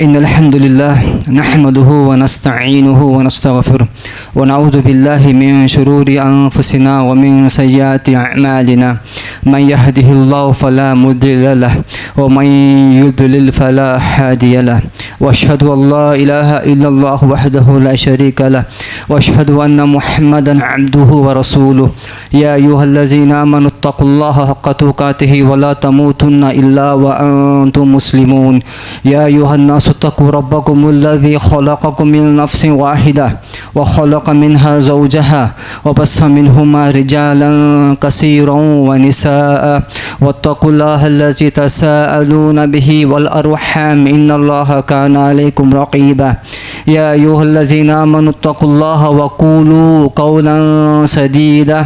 इन्नल हम्दुलिल्लाह नहमदुहु व नस्तईनुहु व नस्तगफिरुह व नऊज़ु बिल्लाहि मिन शुरूरि अनफुसिना व मिन सय्यिआति अअमालिना मन यहदिहिल्लाहु फला मुदिल्ल लहु व मन युद्लिल फला हादिय लहु व अशहदु अल्ला इलाहा इल्लल्लाह वहदहु ला शरीका लहु व अशहदु अन्ना मुहम्मदन अब्दुहु व रसूलुहु या अय्युहल्लज़ीना आमनुत्तक़ुल्लाहा हक़्क़ तुक़ातिहि व ला तमूतुन्ना इल्ला व अंतुम मुस्लिमून या अय्युहन्नासु इत्तक़ू रब्बकुमुल्लज़ी ख़लक़कुम मिन नफ़्सिन वाहिदा व ख़लक़ मिन्हा ज़ौजहा व बस्सा मिन्हुमा रिजालन कसीरन व निसाअ वत्तक़ुल्लाह अल्लज़ी तसाअलून बिही वल अर्हम इन्नल्लाहा काना अलैकुम रक़ीबा या अय्युहल्लज़ीना आमनुत्तक़ुल्लाहा व क़ूलू क़ौलन सदीदा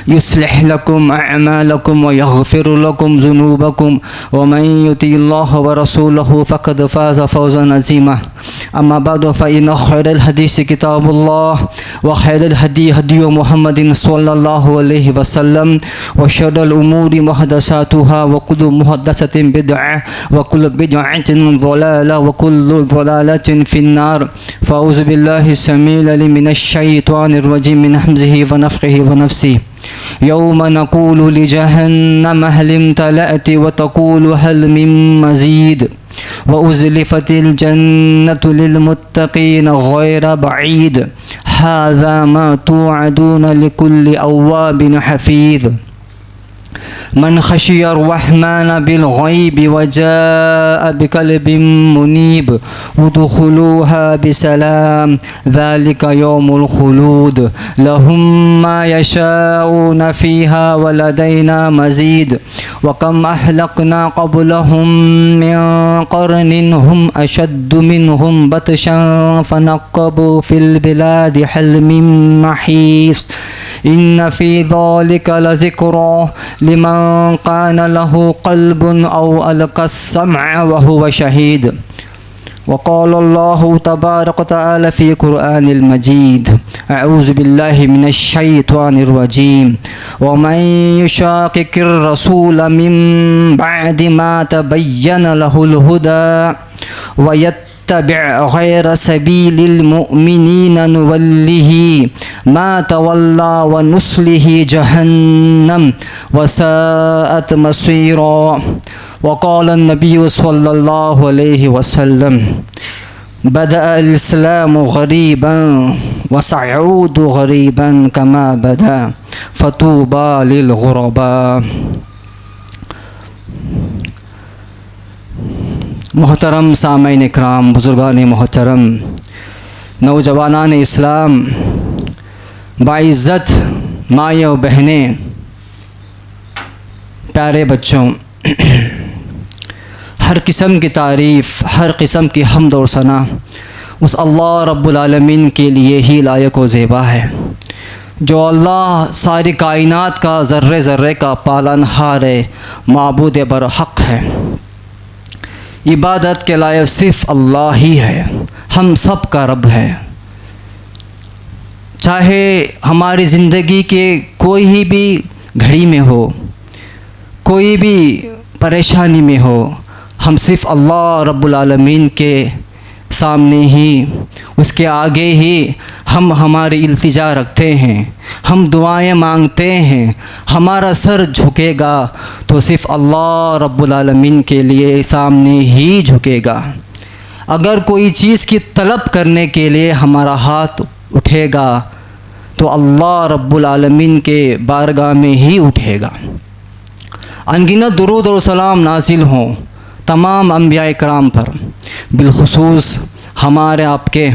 युस्लिह लकुम अअमालकुम व यग़फ़िर लकुम ज़ुनूबकुम व मन युतिइल्लाह व रसूलहु फ़क़द फ़ाज़ फ़ौज़न अज़ीमा अम्मा बअद फ़इन्न ख़ैरल हदीस किताबुल्लाह व ख़ैरल हदी हदी मुहम्मदिन सल्लल्लाहु अलैहि वसल्लम व शर्रल उमूरि मुहदसातुहा व कुल्लु मुहद्दसतिन बिदअह व कुल्लु बिदअतिन ज़लाला व कुल्लु ज़लालतिन फ़िन्नार फ़अऊज़ु बिल्लाहि समीइल अलीम मिनश शैतानिर रजीम मिन हम्ज़िहि व नफ़्ख़िहि व नफ़्सिहि यौम नक़ूलु लिजहन्नम हल इम्तलअति व तक़ूलु हल मिन मज़ीद व उज़्लिफ़तिल जन्नतु लिलमुत्तक़ीन ग़ैर बईद हाज़ा मा तुअदून लिकुल्लि अव्वाबिन हफ़ीज़ मन खशियर रहमान बिल गैब व जाअ बिक़ल्बिन मुनीब उदख़ुलूहा बिसलाम ज़ालिका यौमुल ख़ुलूद लहुम मा यशाऊन फ़ीहा व लदैना मज़ीद व कम अहलकना क़ब्लहुम मिन क़र्निन हुम अशद्दु मिनहुम बतशन फ़नक़्क़बू फ़िल बिलादि हल मिन महीस इन्न फ़ी ज़ालिका लज़िक्रा लिमन कान लहु क़ल्बुन औ अलक़स्समअ व हुव शहीद वक़ाल अल्लाहु तबारक व तआला फ़ी क़ुरआनिल मजीद अऊज़ु बिल्लाहि मिनश शैतानिर रजीम व मन युशाक़िक़िर रसूल मिन बअदि मा तबय्यन लहुल हुदा व यत्तबि' ग़ैर सबीलिल मुअ्मिनीन नुवल्लिहि मा तवल्ला व नुस्लिहि जहन्नम व साअत मसीरा वक़ाल नबी सल्लल्लाहु अलैहि वसल्लम बदअल इस्लामु ग़रीबन व सयऊदु ग़रीबन कमा बदा फ़तूबा लिल ग़ुरबा। मोहतरम सामईन इकराम, बुज़ुर्गान मोहतरम, नौजवानान इस्लाम, बाइज़्ज़त माएँ और बहनें, प्यारे बच्चों, हर किस्म की तारीफ़, हर किस्म की हम्द और सना उस अल्लाह रब्बुल आलमीन के लिए ही लायक व ज़ेबा है, जो अल्लाह सारी कायनात का ज़र्रे ज़र्रे का पालनहार है, माबूद बरहक़ है। इबादत के लायक सिर्फ़ अल्लाह ही है, हम सब का रब है। चाहे हमारी ज़िंदगी के कोई भी घड़ी में हो, कोई भी परेशानी में हो, हम सिर्फ़ अल्लाह रब्बुल आलमीन के सामने ही, उसके आगे ही हम हमारी इल्तिजा रखते हैं, हम दुआएं मांगते हैं। हमारा सर झुकेगा तो सिर्फ़ अल्लाह रब्बुल आलमीन के लिए सामने ही झुकेगा। अगर कोई चीज़ की तलब करने के लिए हमारा हाथ उठेगा तो अल्लाह रब्बुल आलमीन के बारगाह में ही उठेगा। अनगिनत दुरूद और सलाम नाज़िल हों तमाम अंबिया इकराम पर, बिलखुसूस हमारे आपके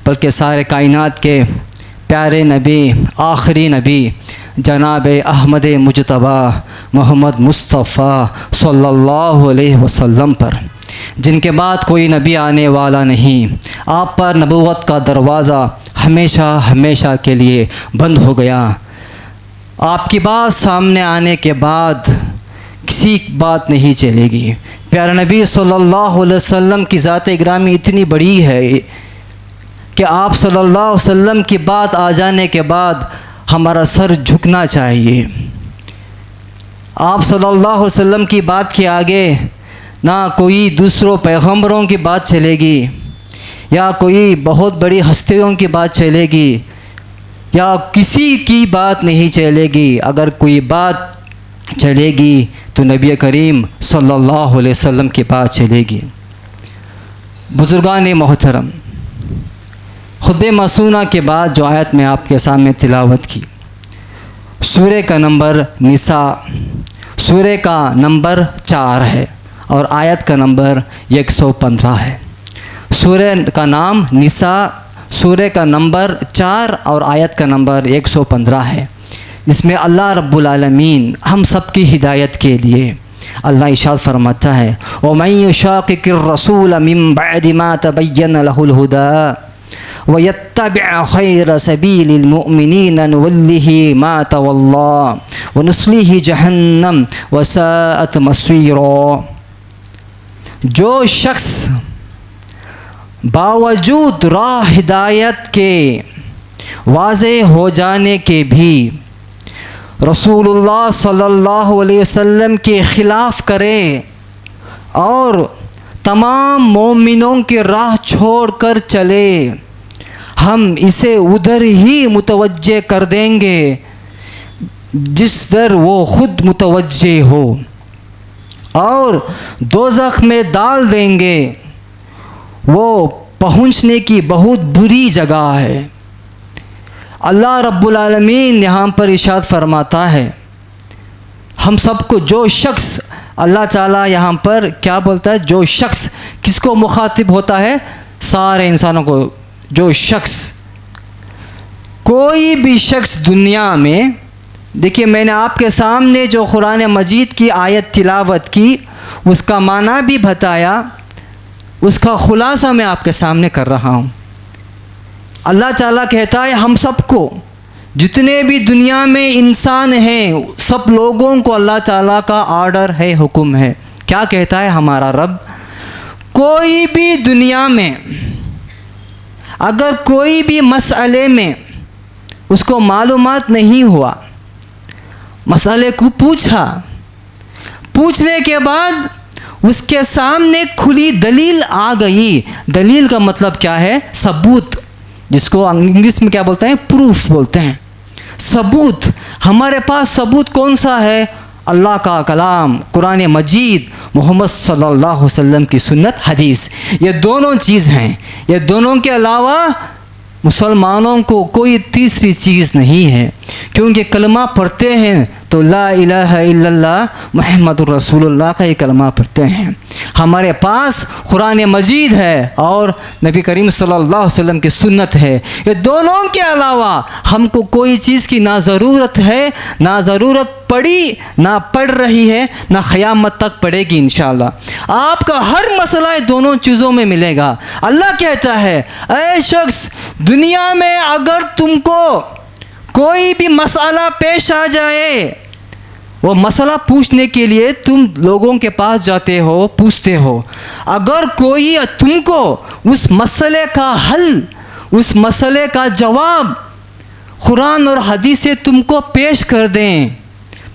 बल्कि सारे कायनात के प्यारे नबी, आखिरी नबी जनाब अहमद मुजतबा मोहम्मद मुस्तफ़ा सल्लल्लाहु अलैहि वसल्लम पर, जिनके बाद कोई नबी आने वाला नहीं। आप पर नबूवत का दरवाज़ा हमेशा हमेशा के लिए बंद हो गया। आपकी बात सामने आने के बाद किसी बात नहीं चलेगी। प्यारे नबी सल्लल्लाहु अलैहि वसल्लम की ज़ात इकरामी इतनी बड़ी है कि आप सल्लल्लाहु अलैहि वसल्लम की बात आ जाने के बाद हमारा सर झुकना चाहिए। आप सल्लल्लाहु अलैहि वसल्लम की बात के आगे ना कोई दूसरों पैगंबरों की बात चलेगी, या कोई बहुत बड़ी हस्तियों की बात चलेगी, या किसी की बात नहीं चलेगी। अगर कोई बात चलेगी तो नबी करीम सल्लल्लाहु अलैहि वसल्लम की बात चलेगी। बुज़ुर्गान मोहतरम, खुतबे मसूना के बाद जो आयत में आपके सामने तिलावत की, सूरे का नंबर निसा, सूरे का नंबर 4 है और आयत का नंबर 115 है। सूरे का नाम निसा, सूरे का नंबर 4 और आयत का नंबर 115 है, जिसमें अल्लाह रब्बुल आलमीन हम सब की हिदायत के लिए अल्लाह इरशाद फरमाता है, वमन युशाक़िक़िर रसूल मिन बअदि मा तबय्यन लहुल हुदा व यत्तबि' ख़ैर सबीलिल मुअमिनीन नुवल्लिहि मा तवल्ला व नुस्लिहि जहन्नम व साअत मसीरा। जो शख्स बावजूद राह हिदायत के वाज़े हो जाने के भी रसूलुल्लाह सल्लल्लाहु अलैहि वसल्लम के ख़िलाफ़ करे और तमाम मोमिनों की राह छोड़कर चले, हम इसे उधर ही मुतवज्जे कर देंगे जिस दर वो ख़ुद मुतवज्जे हो, और दोज़ख में डाल देंगे, वो पहुँचने की बहुत बुरी जगह है। अल्लाह रब्बुल आलमीन यहाँ पर इरशाद फरमाता है, हम सबको, जो शख्स, अल्लाह ताला यहाँ पर क्या बोलता है, जो शख्स किसको मुखातिब होता है, सारे इंसानों को। जो शख्स, कोई भी शख्स दुनिया में, देखिए मैंने आपके सामने जो कुरान मजीद की आयत तिलावत की उसका माना भी बताया, उसका खुलासा मैं आपके सामने कर रहा हूँ। अल्लाह ताला कहता है हम सबको, जितने भी दुनिया में इंसान हैं, सब लोगों को अल्लाह ताला का ऑर्डर है, हुक्म है। क्या कहता है हमारा रब, कोई भी दुनिया में अगर कोई भी मसले में उसको मालूमात नहीं हुआ, मसले को पूछा, पूछने के बाद उसके सामने खुली दलील आ गई। दलील का मतलब क्या है, सबूत, जिसको इंग्लिश में क्या बोलते हैं, प्रूफ बोलते हैं। सबूत, हमारे पास सबूत कौन सा है, अल्लाह का कलाम कुरान मजीद, मोहम्मद सल्लल्लाहु अलैहि वसल्लम की सुन्नत हदीस, ये दोनों चीज़ हैं। ये दोनों के अलावा मुसलमानों को कोई तीसरी चीज़ नहीं है, क्योंकि कलमा पढ़ते हैं तो ला इलाहा इल्लल्लाह मुहम्मदुर रसूलुल्लाह का ही कलमा पढ़ते हैं। हमारे पास कुरान मजीद है और नबी करीम सल्लल्लाहु अलैहि वसल्लम की सुन्नत है। ये दोनों के अलावा हमको कोई चीज़ की ना ज़रूरत है, ना ज़रूरत पड़ी, ना पड़ रही है, ना क़यामत तक पड़ेगी इंशाअल्लाह। आपका हर मसला दोनों चीज़ों में मिलेगा। अल्लाह कहता है, ऐ शख्स, दुनिया में अगर तुमको कोई भी मसला पेश आ जाए, वो मसला पूछने के लिए तुम लोगों के पास जाते हो, पूछते हो, अगर कोई तुमको उस मसले का हल, उस मसले का जवाब कुरान और हदीस से तुमको पेश कर दें,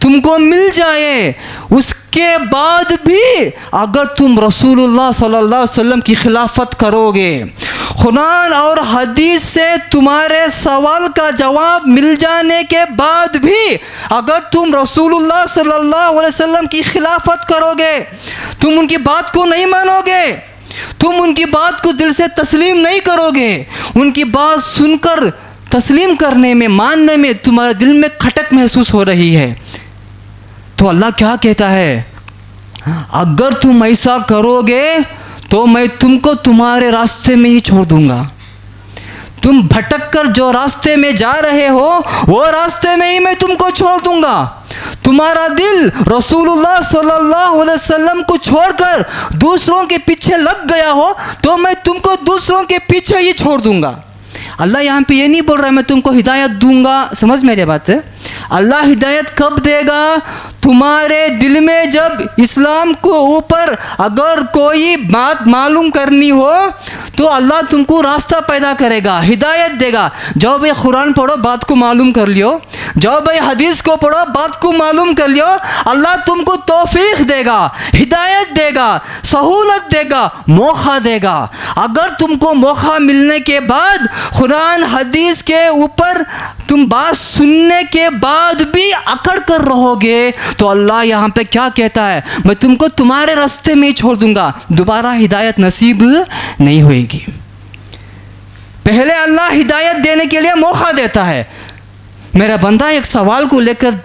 तुमको मिल जाए, उसके बाद भी अगर तुम रसूलुल्लाह सल्लल्लाहु अलैहि वसल्लम की खिलाफत करोगे, कुरान और हदीस से तुम्हारे सवाल का जवाब मिल जाने के बाद भी अगर तुम रसूलुल्लाह सल्लल्लाहु अलैहि वसल्लम की खिलाफत करोगे, तुम उनकी बात को नहीं मानोगे, तुम उनकी बात को दिल से तस्लीम नहीं करोगे, उनकी बात सुनकर तस्लीम करने में, मानने में तुम्हारे दिल में खटक महसूस हो रही है, तो अल्लाह क्या कहता है, अगर तुम ऐसा करोगे तो मैं तुमको तुम्हारे रास्ते में ही छोड़ दूंगा। तुम भटक कर जो रास्ते में जा रहे हो, वो रास्ते में ही मैं तुमको छोड़ दूंगा। तुम्हारा दिल रसूलुल्लाह सल्लल्लाहु अलैहि वसल्लम को छोड़कर दूसरों के पीछे लग गया हो, तो मैं तुमको दूसरों के पीछे ही छोड़ दूंगा। अल्लाह यहाँ पे ये नहीं बोल रहा है मैं तुमको हिदायत दूंगा, समझ मेरी बात है। अल्लाह हिदायत कब देगा, तुम्हारे दिल में जब इस्लाम को ऊपर अगर कोई बात मालूम करनी हो तो अल्लाह तुमको रास्ता पैदा करेगा, हिदायत देगा। जाओ भाई कुरान पढ़ो, बात को मालूम कर लियो, जाओ भाई हदीस को पढ़ो, बात को मालूम कर लियो, अल्लाह तुमको तौफीक देगा, हिदायत देगा, सहूलत देगा, मौका देगा। अगर तुमको मौका मिलने के बाद कुरान हदीस के ऊपर तुम बात सुनने के बाद भी अकड़ कर रहोगे तो अल्लाह यहाँ पे क्या कहता है, मैं तुमको तुम्हारे रास्ते में ही छोड़ दूंगा, दोबारा हिदायत नसीब नहीं होएगी। पहले अल्लाह हिदायत देने के लिए मौका देता है। मेरा बंदा एक सवाल को लेकर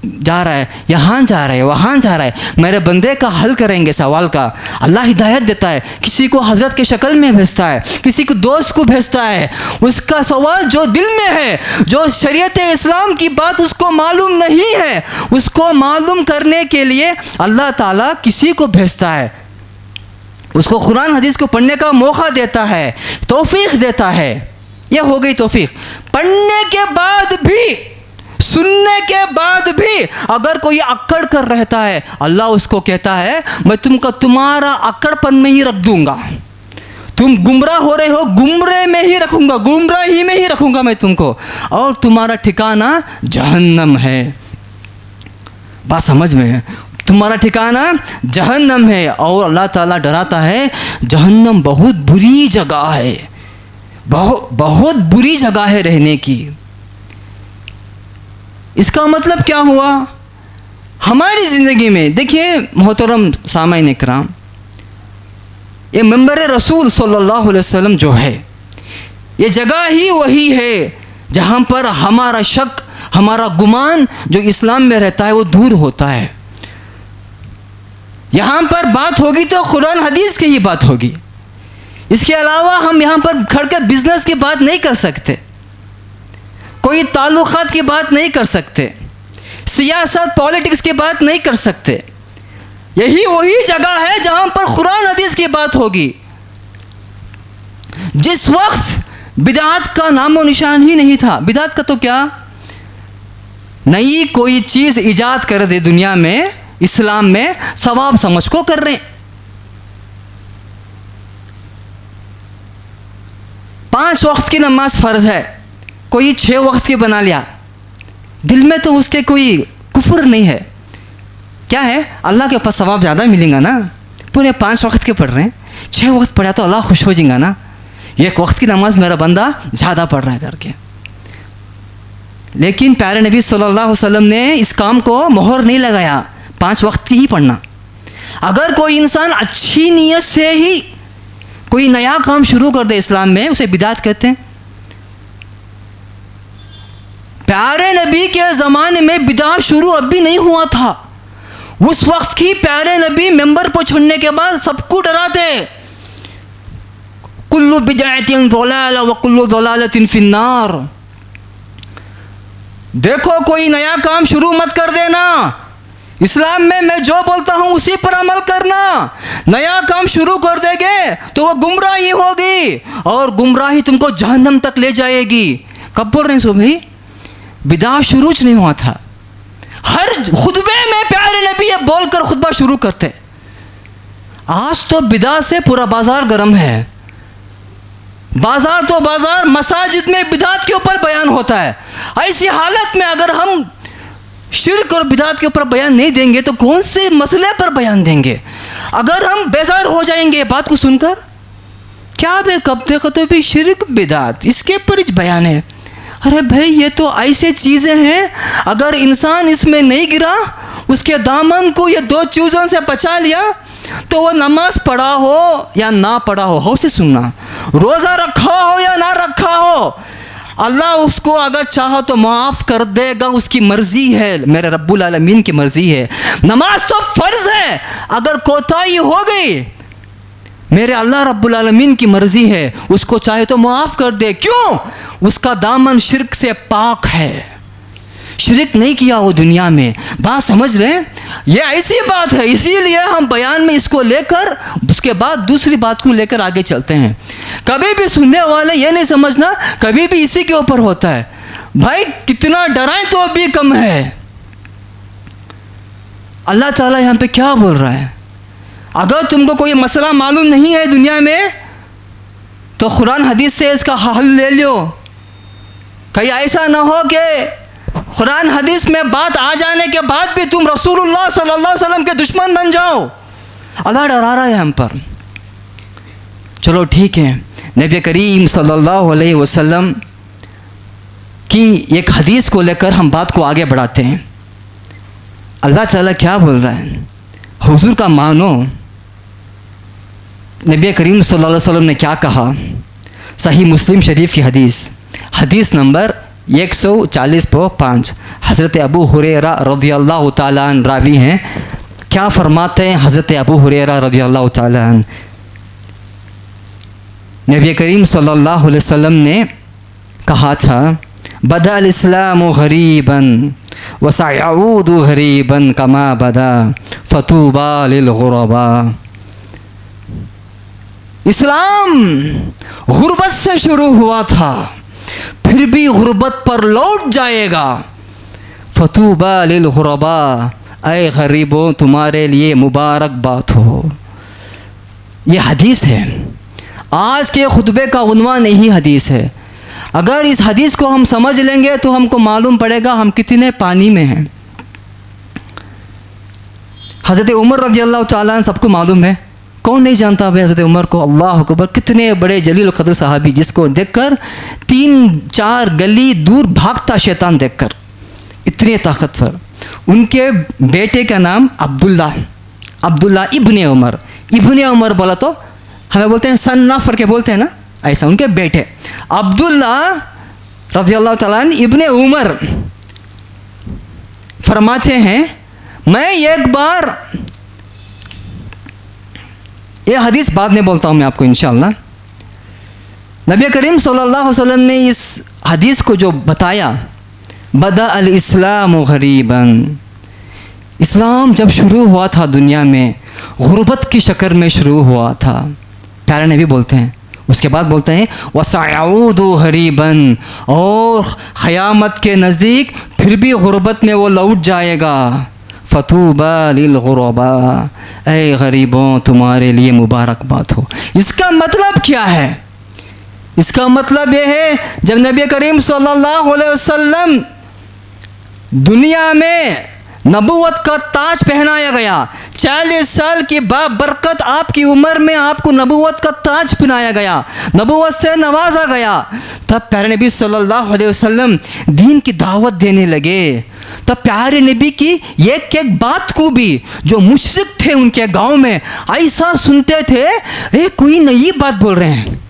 जा रहा है, यहाँ जा रहा है, वहाँ जा रहा है, मेरे बंदे का हल करेंगे सवाल का। अल्लाह हिदायत देता है, किसी को हज़रत के शक्ल में भेजता है, किसी को दोस्त को भेजता है, उसका सवाल जो दिल में है, जो शरीयत इस्लाम की बात उसको मालूम नहीं है, उसको मालूम करने के लिए अल्लाह ताला किसी को भेजता है, उसको कुरान हदीस को पढ़ने का मौका देता है, तौफीक देता है। यह हो गई तौफीक। पढ़ने के बाद भी, सुनने के बाद भी अगर कोई अक्कड़ कर रहता है, अल्लाह उसको कहता है मैं तुमको तुम्हारा अक्कड़पन में ही रख दूंगा, तुम गुमराह हो रहे हो, गुमराह में ही रखूंगा, गुमराही में ही रखूंगा मैं तुमको, और तुम्हारा ठिकाना जहन्नम है। बात समझ में है? तुम्हारा ठिकाना जहन्नम है। और अल्लाह ताला डराता है, जहन्नम बहुत बुरी जगह है, बहुत बुरी जगह है रहने की। इसका मतलब क्या हुआ हमारी ज़िंदगी में? देखिए मोहतरम सामाईन इकराम, ये मंबर रसूल सल्लल्लाहु अलैहि वसल्लम जो है, ये जगह ही वही है जहाँ पर हमारा शक, हमारा गुमान जो इस्लाम में रहता है वो दूर होता है। यहाँ पर बात होगी तो कुरान हदीस की ही बात होगी। इसके अलावा हम यहाँ पर खड़ कर बिजनेस की बात नहीं कर सकते, कोई ताल्लुकात की बात नहीं कर सकते, सियासत पॉलिटिक्स की बात नहीं कर सकते। यही वही जगह है जहाँ पर कुरान हदीस की बात होगी। जिस वक्त बिदात का नामो निशान ही नहीं था, बिदात का तो क्या, नई कोई चीज़ इजाद कर दे दुनिया में, इस्लाम में सवाब समझ को कर रहे हैं। 5 वक्त की नमाज फ़र्ज है, कोई 6 वक्त की बना लिया, दिल में तो उसके कोई कुफ्र नहीं है। क्या है, अल्लाह के पास सवाब ज़्यादा मिलेगा ना, पूरे 5 वक्त के पढ़ रहे हैं, 6 वक्त पढ़ा तो अल्लाह खुश हो जाएगा ना, 1 वक्त की नमाज मेरा बंदा ज़्यादा पढ़ रहा है करके। लेकिन प्यारे नबी सल्लल्लाहु अलैहि वसल्लम ने इस काम को मोहर नहीं लगाया, 5 वक्त की ही पढ़ना। अगर कोई इंसान अच्छी नीयत से ही कोई नया काम शुरू कर दे इस्लाम में, उसे बिदात कहते हैं। प्यारे नबी के ज़माने में बिदात शुरू अभी नहीं हुआ था। उस वक्त की प्यारे नबी मेंबर पर चढ़ने के बाद सबको डराते, कुल्लु बिदअतिन ज़लाला व कुल्लु ज़लालतिन फिन्नार। देखो कोई नया काम शुरू मत कर देना, इस्लाम में मैं जो बोलता हूँ उसी पर अमल करना। नया काम शुरू कर देंगे तो वो गुमराही होगी और गुमराही तुमको जहन्नम तक ले जाएगी। कब बोल रहे हैं सो भाई, बिदात शुरू नहीं हुआ था। हर खुतबे में प्यारे नबी ये बोलकर खुतबा शुरू करते। आज तो बिदात से पूरा बाजार गर्म है, बाजार तो बाजार, मसाजिद में बिदात के ऊपर बयान होता है। ऐसी हालत में अगर हम शिर्क और बिदात के ऊपर बयान नहीं देंगे तो कौन से मसले पर बयान देंगे? अगर हम बेजार हो जाएंगे बात को सुनकर, क्या बे कब देखो तो भी शिर्क बिदात इसके ऊपर ही बयान है। अरे भाई ये तो ऐसे चीज़ें हैं, अगर इंसान इसमें नहीं गिरा, उसके दामन को ये 2 चीज़ों से बचा लिया तो वो नमाज पढ़ा हो या ना पढ़ा हो से सुनना, रोज़ा रखा हो या ना रखा हो, अल्लाह उसको अगर चाहो तो माफ़ कर देगा, उसकी मर्ज़ी है, मेरे रब्बुल आलमीन की मर्ज़ी है। नमाज तो फ़र्ज़ है, अगर कोताही हो गई मेरे अल्लाह रब्बुल आलमीन की मर्ज़ी है, उसको चाहे तो माफ़ कर दे। क्यों? उसका दामन शिर्क से पाक है, शिर्क नहीं किया वो दुनिया में। बात समझ रहे हैं? ये ऐसी बात है, इसीलिए हम बयान में इसको लेकर उसके बाद दूसरी बात को लेकर आगे चलते हैं। कभी भी सुनने वाले ये नहीं समझना कभी भी इसी के ऊपर होता है। भाई कितना डराएं तो भी कम है। अल्लाह ताला यहाँ पे क्या बोल रहा है? अगर तुमको कोई मसला मालूम नहीं है दुनिया में तो कुरान हदीस से इसका हल ले लो। कहीं ऐसा ना हो कि कुरान हदीस में बात आ जाने के बाद भी तुम रसूलुल्लाह सल्लल्लाहु अलैहि वसल्लम के दुश्मन बन जाओ। अल्लाह डरा रहा है हम पर। चलो ठीक है, नबी करीम सल्लल्लाहु अलैहि वसल्लम की एक हदीस को लेकर हम बात को आगे बढ़ाते हैं। अल्लाह ताला क्या बोल रहा है, हुजूर का मानो। नबी करीम सल्लल्लाहु अलैहि वसल्लम ने क्या कहा, सही मुस्लिम शरीफ की हदीस नंबर 140/5, हज़रत अबू हुरैरा रज़ियल्लाहु ताला अन्हु रावी हैं। क्या फरमाते हैं हज़रत अबू हुरैरा रज़ियल्लाहु ताला अन्हु, नबी करीम सल्लल्लाहु अलैहि वसल्लम ने कहा था, बदअल इस्लामु गरीबन व सयऊदु गरीबन कमा बदा फतूबा लिल गुरबा। इस्लाम गुर्बत से शुरू हुआ था, फिर भी गुर्बत पर लौट जाएगा। फतूबा लिल गुरबा, ऐ गरीबों तुम्हारे लिए मुबारक बात हो। ये हदीस है, आज के खुतबे का उन्वान यही हदीस है। अगर इस हदीस को हम समझ लेंगे तो हमको मालूम पड़ेगा हम कितने पानी में हैं। हज़रत उमर रज़ियल्लाहु ताला अन्हु सबको मालूम है, कौन नहीं जानता भाई हज़रत उमर को। अल्लाह अकबर, कितने बड़े जलील क़द्र सहाबी, जिसको देखकर 3-4 गली दूर भागता शैतान देखकर, इतने ताकतवर। उनके बेटे का नाम अब्दुल्ला इब्ने उमर। इब्ने उमर बोला तो हमें बोलते हैं सन ना फर के बोलते हैं ना, ऐसा। उनके बेटे अब्दुल्ला रज़ियल्लाहु ताला अन्हु इब्ने उमर फरमाते हैं, मैं एक बार, ये हदीस बाद में बोलता हूँ मैं आपको इंशाअल्लाह। नबी करीम सल्लल्लाहु अलैहि वसल्लम ने इस हदीस को जो बताया, बदा अल इस्लाम गरीबन, इस्लाम जब शुरू हुआ था दुनिया में गुर्बत की शक्ल में शुरू हुआ था। प्यारे नबी बोलते हैं, उसके बाद बोलते हैं वसयऊदु गरीबन, और क़यामत के नज़दीक फिर भी गुर्बत में वो लौट जाएगा। फतूबा लिल गुरबा, ऐ गरीबों तुम्हारे लिए मुबारकबाद हो। इसका मतलब क्या है? इसका मतलब ये है, जब नबी करीम सल्लल्लाहु अलैहि वसल्लम दुनिया में नबूवत का ताज पहनाया गया, 40 साल की बाबरकत आपकी उम्र में आपको नबूवत का ताज पहनाया गया, नबूवत से नवाजा गया, तब प्यारे नबी सल्लल्लाहु अलैहि वसल्लम दीन की दावत देने लगे। तब प्यारे नबी की एक एक बात को भी जो मुशरिक थे उनके गांव में ऐसा सुनते थे, ये कोई नई बात बोल रहे हैं।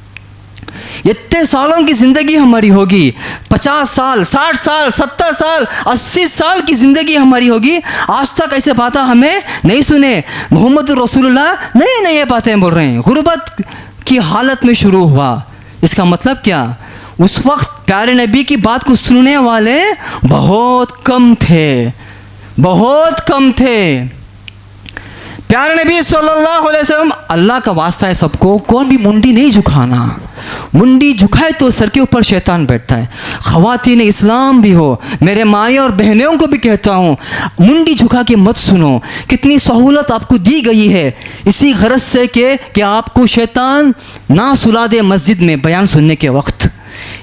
इतने सालों की ज़िंदगी हमारी होगी, 50 साल, 60 साल, 70 साल, 80 साल की ज़िंदगी हमारी होगी, आज तक ऐसे बातें हमें नहीं सुने। मोहम्मद रसूलुल्लाह नए नए बातें बोल रहे हैं। गुर्बत की हालत में शुरू हुआ, इसका मतलब क्या? उस वक्त प्यारे नबी की बात को सुनने वाले बहुत कम थे, बहुत कम थे। प्यारे नबी सल्लल्लाहु अलैहि वसल्लम, अल्लाह का वास्ता है सबको, कोई भी मुंडी नहीं झुकाना। मुंडी झुकाए तो सर के ऊपर शैतान बैठता है। ख़वातीन इस्लाम भी हो, मेरे माए और बहनों को भी कहता हूँ, मुंडी झुका के मत सुनो। कितनी सहूलत आपको दी गई है इसी गरज से कि आपको शैतान ना सुला दे मस्जिद में बयान सुनने के वक्त।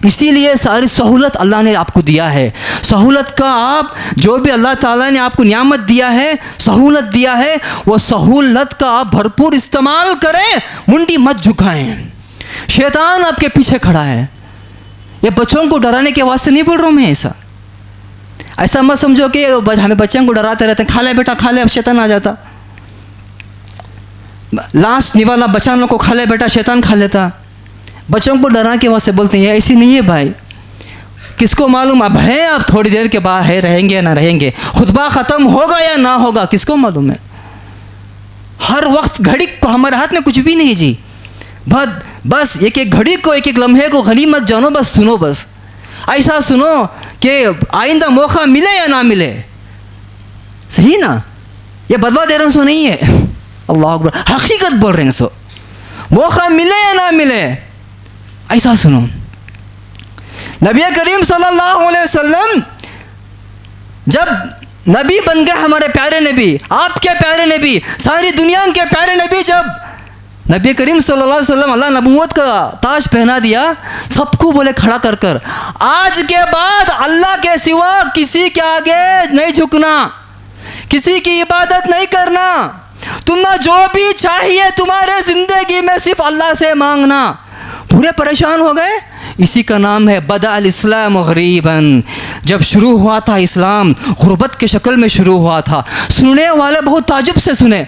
इसीलिए सारी सहूलत अल्लाह ने आपको दिया है। सहूलत का आप जो भी अल्लाह ताला ने आपको नियामत दिया है, सहूलत दिया है, वो सहूलत का आप भरपूर इस्तेमाल करें, मुंडी मत झुकाएं। शैतान आपके पीछे खड़ा है। ये बच्चों को डराने के वास्ते नहीं बोल रहा हूँ मैं, ऐसा मत समझो कि हमें बच्चों को डराते रहते हैं, खा ले बेटा खा ले, अब शैतान आ जाता। लास्ट निवाला बच्चों को खा ले बेटा, शैतान खा लेता। बच्चों को डरा के वास्ते बोलते हैं, ऐसी नहीं है भाई। किसको मालूम अब है, अब थोड़ी देर के बाद है, रहेंगे या ना रहेंगे, खुतबा ख़त्म होगा या ना होगा, किसको मालूम है। हर वक्त घड़ी को हमारे हाथ में कुछ भी नहीं जी। बस एक एक घड़ी को, एक एक लम्हे को गनीमत जानो, बस सुनो, बस ऐसा सुनो कि आइंदा मौका मिले या ना मिले। सही ना, ये बदवा दे रहे हैं सो नहीं है, अल्लाह अकबर, हकीकत बोल रहे हैं सो। मौका मिले या ना मिले ऐसा सुनो। नबी करीम सल्लल्लाहु अलैहि वसल्लम जब नबी बन गए, हमारे प्यारे नबी, आपके प्यारे नबी, सारी दुनिया के प्यारे नबी, जब नबी करीम सल्लल्लाहु अलैहि वसल्लम अल्लाह नबूवत का ताज पहना दिया, सबको बोले खड़ा कर कर, आज के बाद अल्लाह के सिवा किसी के आगे नहीं झुकना, किसी की इबादत नहीं करना, तुम्हें जो भी चाहिए तुम्हारे ज़िंदगी में सिर्फ अल्लाह से मांगना। पूरे परेशान हो गए। इसी का नाम है बदा अल इस्लाम गरीबन। जब शुरू हुआ था इस्लाम गुर्बत के शक्ल में शुरू हुआ था। सुनने वाले बहुत ताजुब से सुने।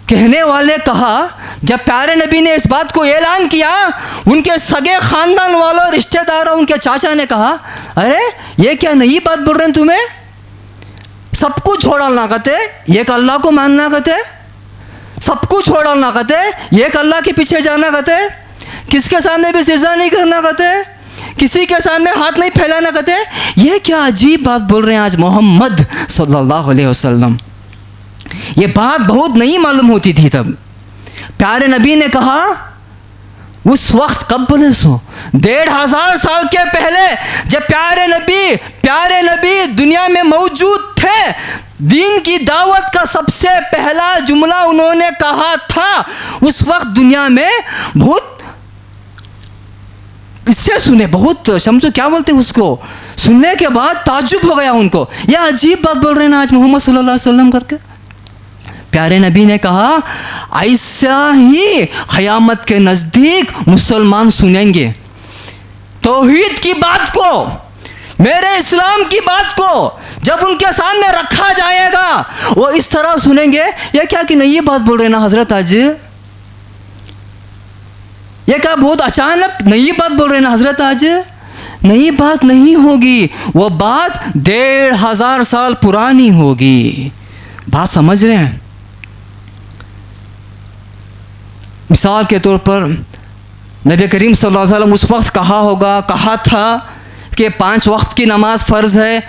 कहने वाले कहा, जब प्यारे नबी ने इस बात को ऐलान किया, उनके सगे ख़ानदान वालों, रिश्तेदारों, उनके चाचा ने कहा, अरे ये क्या नई बात बोल रहे हैं तुम्हें? सब कुछ छोड़ना कहते, एक अल्लाह को मानना कहते, सब कुछ छोड़ना कहते, एक अल्लाह के पीछे जाना कहते, किसके सामने भी सिजदा नहीं करना कहते, किसी के सामने हाथ नहीं फैलाना कहते। ये क्या अजीब बात बोल रहे हैं आज मोहम्मद सल्लल्लाहु अलैहि वसल्लम। ये बात बहुत नहीं मालूम होती थी तब। प्यारे नबी ने कहा, उस वक्त कब बोले सो 1500 साल के पहले जब प्यारे नबी दुनिया में मौजूद थे, दीन की दावत का सबसे पहला जुमला उन्होंने कहा था। उस वक्त दुनिया में बहुत इससे सुने, बहुत समझो क्या बोलते हैं उसको, सुनने के बाद ताज्जुब हो गया उनको, यह अजीब बात बोल रहे हैं आज मोहम्मद सल्लल्लाहु अलैहि वसल्लम करके। प्यारे नबी ने कहा, ऐसा ही क़यामत के नज़दीक मुसलमान सुनेंगे तौहीद की बात को, मेरे इस्लाम की बात को जब उनके सामने रखा जाएगा वो इस तरह सुनेंगे, ये क्या कि नहीं ये बात बोल रहे हैं ना हजरत, आज ये क्या बहुत अचानक नई बात बोल रहे हैं ना हजरत, आज नई बात नहीं होगी, वो बात 1500 साल पुरानी होगी। बात समझ रहे हैं? मिसाल के तौर पर नबी करीम सल्लल्लाहु अलैहि वसल्लम उस वक्त कहा था कि 5 वक्त की नमाज फ़र्ज़ है।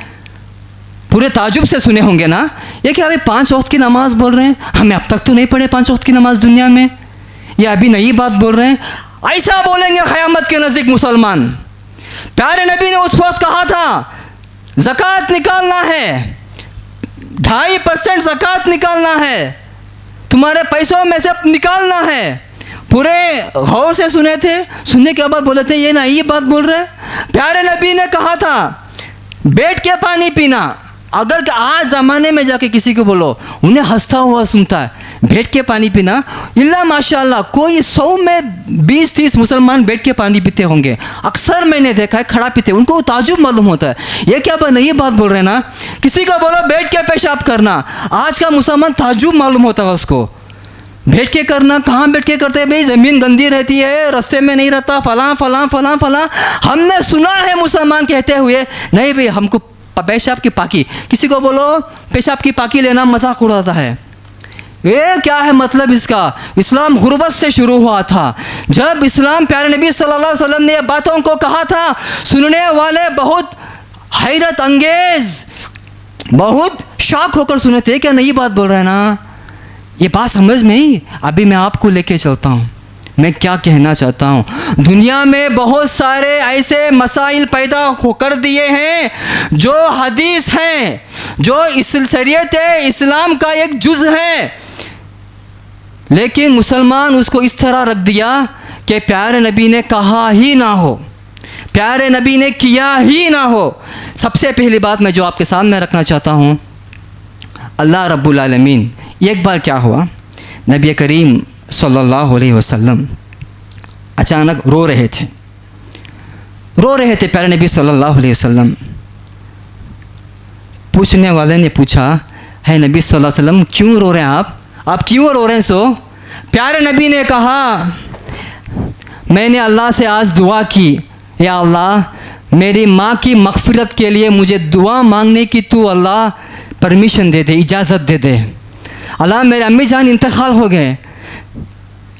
पूरे ताजुब से सुने होंगे ना, ये क्या अभी 5 वक्त की नमाज बोल रहे हैं? हमें अब तक तो नहीं पढ़े 5 वक्त की नमाज दुनिया में, ये अभी नई बात बोल रहे हैं। ऐसा बोलेंगे क़यामत के नज़दीक मुसलमान। प्यारे नबी ने उस वक्त कहा था, ज़कात निकालना है, 2.5% ज़कात निकालना है, तुम्हारे पैसों में से निकालना है। पूरे गौर से सुने थे, सुनने के बाद बोले थे ये ना ये बात बोल रहे। प्यारे नबी ने कहा था बैठ के पानी पीना। अगर आज ज़माने में जाके किसी को बोलो, उन्हें हंसता हुआ सुनता है, बैठ के पानी पीना। इल्ला माशाल्लाह कोई 100 में 20-30 मुसलमान बैठ के पानी पीते होंगे। अक्सर मैंने देखा है खड़ा पीते, उनको ताजुब मालूम होता है, ये क्या नई बात बोल रहे हैं ना। किसी को बोलो बैठ के पेशाब करना, आज का मुसलमान ताजुब मालूम होता है उसको। बैठ के करना, कहाँ बैठ के करते हैं भाई? ज़मीन गंदी रहती है, रास्ते में नहीं रहता, फलां फलां फलां फलां। हमने सुना है मुसलमान कहते हुए, नहीं भाई हमको पेशाब की पाकी। किसी को बोलो पेशाब की पाकी लेना, मजाक उड़ाता है। ये क्या है मतलब इसका? इस्लाम गुर्बत से शुरू हुआ था। जब इस्लाम प्यारे नबी सल्लल्लाहु अलैहि वसल्लम ने बातों को कहा था, सुनने वाले बहुत हैरत अंगेज, बहुत शॉक होकर सुने थे, क्या नई बात बोल रहे हैं ना। ये बात समझ में ही अभी मैं आपको लेके चलता हूँ। मैं क्या कहना चाहता हूँ, दुनिया में बहुत सारे ऐसे मसाइल पैदा कर दिए हैं जो हदीस हैं, जो इस शरीयत इस्लाम का एक जुज़ है, लेकिन मुसलमान उसको इस तरह रख दिया कि प्यारे नबी ने कहा ही ना हो, प्यारे नबी ने किया ही ना हो। सबसे पहली बात मैं जो आपके सामने रखना चाहता हूँ, अल्लाह रब्बुल आलमीन, एक बार क्या हुआ, नबी करीम सल्लल्लाहु अलैहि वसल्लम अचानक रो रहे थे प्यारे नबी सल्लल्लाहु अलैहि वसल्लम। पूछने वाले ने पूछा, है नबी सल्लल्लाहु अलैहि वसल्लम क्यों रो रहे हैं आप क्यों रो रहे हैं? सो प्यारे नबी ने कहा, मैंने अल्लाह से आज दुआ की, या अल्लाह मेरी माँ की मग़फ़िरत के लिए मुझे दुआ मांगने की तू अल्लाह परमिशन दे दे, इजाज़त दे दे। अल्लाह मेरे अम्मी जान इंतकाल हो गए,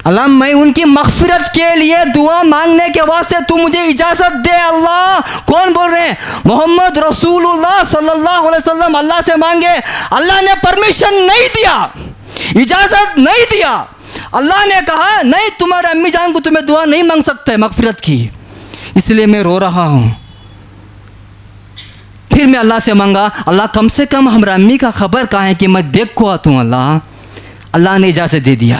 अल्लाह मैं उनकी मग़फ़िरत के लिए दुआ मांगने के वास्ते तू मुझे इजाज़त दे अल्लाह। कौन बोल रहे हैं? मोहम्मद रसूलुल्लाह सल्लल्लाहु अलैहि वसल्लम अल्लाह से मांगे। अल्लाह ने परमिशन नहीं दिया, इजाज़त नहीं दिया। अल्लाह ने कहा नहीं, तुम्हारे अम्मी जान को तुम्हें दुआ नहीं मांग सकते मग़फ़िरत की, इसलिए मैं रो रहा हूँ। फिर मैं अल्लाह से मांगा, अल्लाह कम से कम हमारा अम्मी का ख़बर कहाँ है कि मैं देख को आता हूँ। अल्लाह ने इजाज़त दे दिया।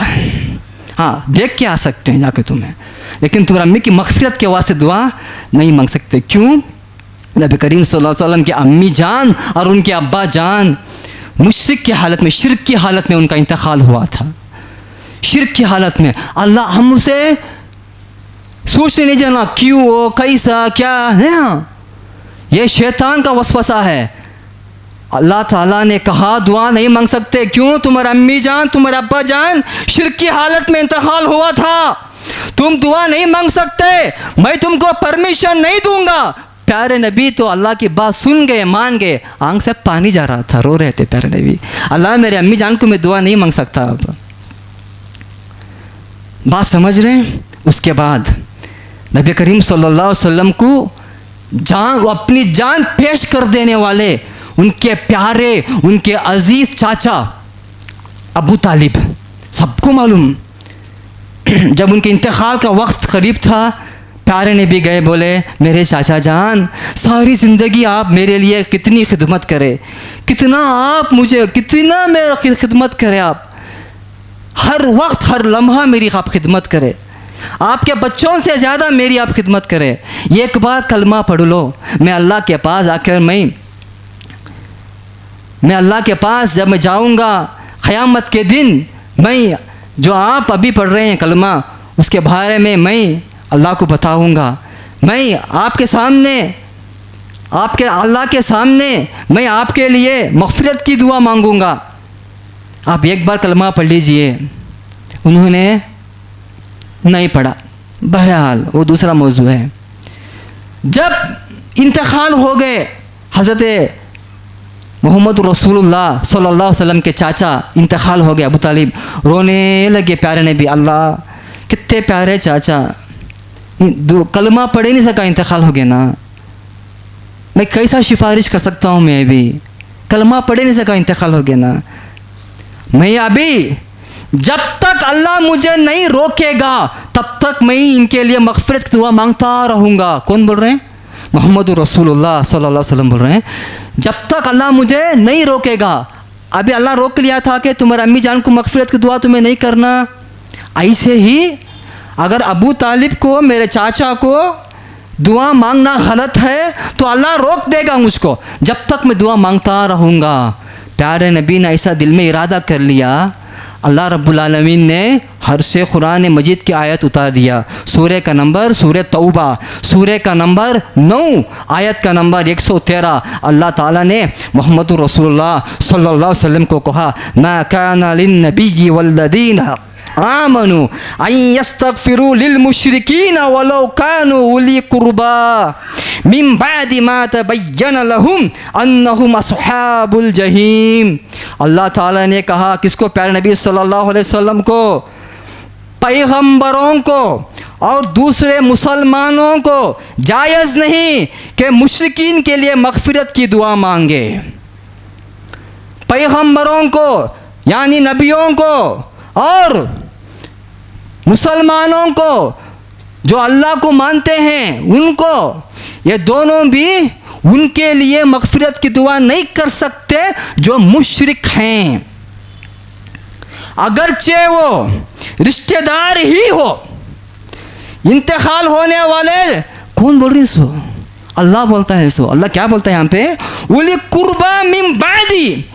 हाँ देख के आ सकते हैं जाके तुम्हें, लेकिन तुम्हारी अम्मी की मग़फ़िरत के वास्ते दुआ नहीं मांग सकते। क्यों? नबी करीम सल्लल्लाहु अलैहि वसल्लम की अम्मी जान और उनके अब्बा जान मुश्रिक की हालत में, शिर्क की हालत में उनका इंतकाल हुआ था। शिर्क की हालत में अल्लाह हम उसे सोचने नहीं जाना क्यों हो, कैसा, क्या है। ये शैतान का वसवसा है। अल्लाह ताला ने कहा दुआ नहीं मांग सकते। क्यों? तुम्हारे अम्मी जान, तुम्हारे अब्बा जान शिर्क की हालत में इंतकाल हुआ था, तुम दुआ नहीं मांग सकते, मैं तुमको परमिशन नहीं दूंगा। प्यारे नबी तो अल्लाह की बात सुन गए, मान गए, आंख से पानी जा रहा था, रो रहे थे प्यारे नबी, अल्लाह मेरे अम्मी जान को मैं दुआ नहीं मांग सकता। अब बात समझ रहे हैं? उसके बाद नबी करीम सल्लल्लाहु अलैहि वसल्लम को जान, अपनी जान पेश कर देने वाले उनके प्यारे, उनके अजीज चाचा अबू तालिब, सबको मालूम, जब उनके इंतकाल का वक्त करीब था, प्यारे नबी गए, बोले मेरे चाचा जान सारी ज़िंदगी आप मेरे लिए कितनी खिदमत करे, कितना आप मुझे, कितना मेरी खिदमत करे, आप हर वक्त हर लम्हा मेरी आप खिदमत करे, आपके बच्चों से ज़्यादा मेरी आप खिदमत करें। एक बार कलमा पढ़ लो, मैं अल्लाह के पास आकर मैं अल्लाह के पास जब मैं जाऊंगा क़यामत के दिन, मैं जो आप अभी पढ़ रहे हैं कलमा, उसके बारे में मैं अल्लाह को बताऊंगा। मैं आपके सामने, आपके अल्लाह के सामने मैं आपके लिए मग़फ़िरत की दुआ मांगूंगा। आप एक बार कलमा पढ़ लीजिए। उन्होंने नहीं पढ़ा। बहरहाल वो दूसरा मौजू है। जब इंतकाल हो गए हज़रत मोहम्मद रसूलुल्लाह सल्लल्लाहु अलैहि वसल्लम के चाचा इंतकाल हो गए, अबू तालिब रोने लगे। प्यारे नबी, अल्लाह कितने प्यारे चाचा, कलमा पढ़ ही नहीं सका, इंतकाल हो गया ना, मैं कैसा सिफारिश कर सकता हूँ, मैं भी कलमा पढ़ ही नहीं सका, इंतकाल हो गया ना। मैं अभी जब तक अल्लाह मुझे नहीं रोकेगा तब तक मैं इनके लिए मग़फ़िरत की दुआ मांगता रहूँगा। कौन बोल रहे हैं? मोहम्मद रसूलुल्लाह सल्लल्लाहु अलैहि वसल्लम बोल रहे हैं। जब तक अल्लाह मुझे नहीं रोकेगा, अभी अल्लाह रोक लिया था कि तुम्हारे अम्मी जान को मग़फ़िरत की दुआ तुम्हें नहीं करना। ऐसे ही अगर अबू तालिब को, मेरे चाचा को दुआ मांगना गलत है तो अल्लाह रोक देगा मुझको, जब तक मैं दुआ मांगता रहूँगा। प्यारे नबी ने ऐसा दिल में इरादा कर लिया, अल्लाह रब्बुल आलमीन ने हर से कुरान मजीद की आयत उतार दिया। सूरह का नंबर, सूरह तौबा, सूरह का नंबर 9, आयत का नंबर 113। अल्लाह ताला ने मोहम्मद रसूलुल्लाह सल्लल्लाहु अलैहि वसल्लम को कहा, मा काना लिन्नबिय्यि वल्लज़ीना आमनु अन यस्तगफिरू लिल मुशरिकीन वलौ कानू उली कुर्बा मिन बादि मा तबय्यन लहुम अन्नहुम अस्हाबुल जहीम। अल्लाह ताला ने कहा, किसको? प्यारे नबी सल्लल्लाहु अलैहि वसल्लम को, पैगंबरों को और दूसरे मुसलमानों को जायज़ नहीं कि मुशरिकीन के लिए मग़फ़िरत की दुआ मांगे। पैगंबरों को यानी नबियों को और मुसलमानों को जो अल्लाह को मानते हैं उनको, ये दोनों भी उनके लिए मग़फ़िरत की दुआ नहीं कर सकते जो मुशरिक हैं, अगरचे वो रिश्तेदार ही हो। इंतकाल होने वाले कौन बोल रही सो? अल्लाह बोलता है। सो अल्लाह क्या बोलता है यहाँ पे? उली कुर्बा मिन बादी।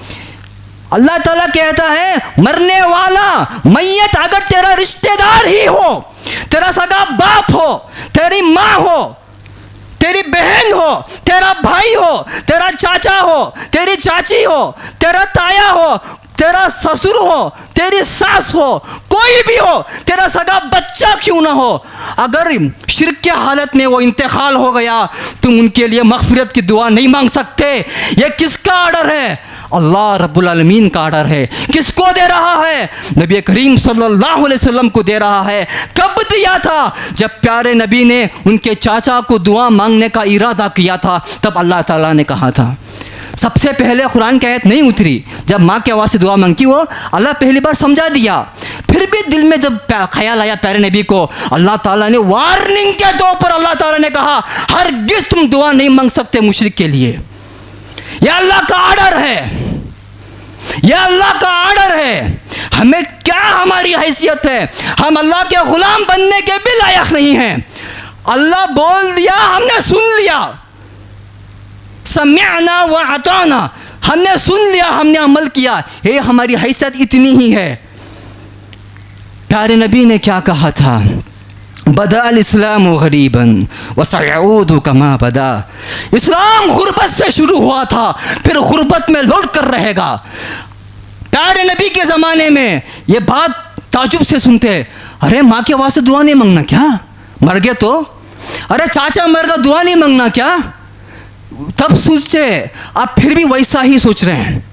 अल्लाह ताला कहता है मरने वाला मैयत अगर तेरा रिश्तेदार ही हो, तेरा सगा बाप हो, तेरी माँ हो, तेरी बहन हो, तेरा भाई हो, तेरा चाचा हो, तेरी चाची हो, तेरा ताया हो, तेरा ससुर हो, तेरी सास हो, कोई भी हो, तेरा सगा बच्चा क्यों ना हो, अगर शिर्क की हालत में वो इंतकाल हो गया, तुम उनके लिए मग़फ़िरत की दुआ नहीं मांग सकते। ये किसका ऑर्डर है? अल्लाह रब्बुल आलमीन का ऑर्डर है। किसको दे रहा है? नबी करीम सल्लल्लाहु अलैहि वसल्लम को दे रहा है। कब दिया था? जब प्यारे नबी ने उनके चाचा को दुआ मांगने का इरादा किया था, तब अल्लाह ताला ने कहा था। सबसे पहले कुरान की आयत नहीं उतरी, जब माँ के आवाज़ से दुआ मांगी, वो अल्लाह पहली बार समझा दिया। फिर भी दिल में जब ख्याल आया प्यारे नबी को, अल्लाह ताला ने वार्निंग के तौर पर अल्लाह ताला ने कहा, हरगिज़ तुम दुआ नहीं मांग सकते मुशरिक के लिए। यह अल्लाह का ऑर्डर है। ये अल्लाह का आर्डर है। हमें क्या हमारी हैसियत है, हम अल्लाह के गुलाम बनने के भी लायक नहीं हैं। अल्लाह बोल दिया, हमने सुन लिया, समिअना व अताना, हमने सुन लिया, हमने अमल किया, ये हमारी हैसियत इतनी ही है। प्यारे नबी ने क्या कहा था, बदा अल इस्लाम गरीबन व सयऊदु कमा बदा। इस्लाम गुर्बत से शुरू हुआ था, फिर गुर्बत में लौट कर रहेगा। प्यारे नबी के ज़माने में ये बात ताजुब से सुनते, अरे माँ के वास्ते दुआ नहीं मांगना क्या, मर गए तो, अरे चाचा मर गया दुआ नहीं मांगना क्या। तब सोचे, आप फिर भी वैसा ही सोच रहे हैं,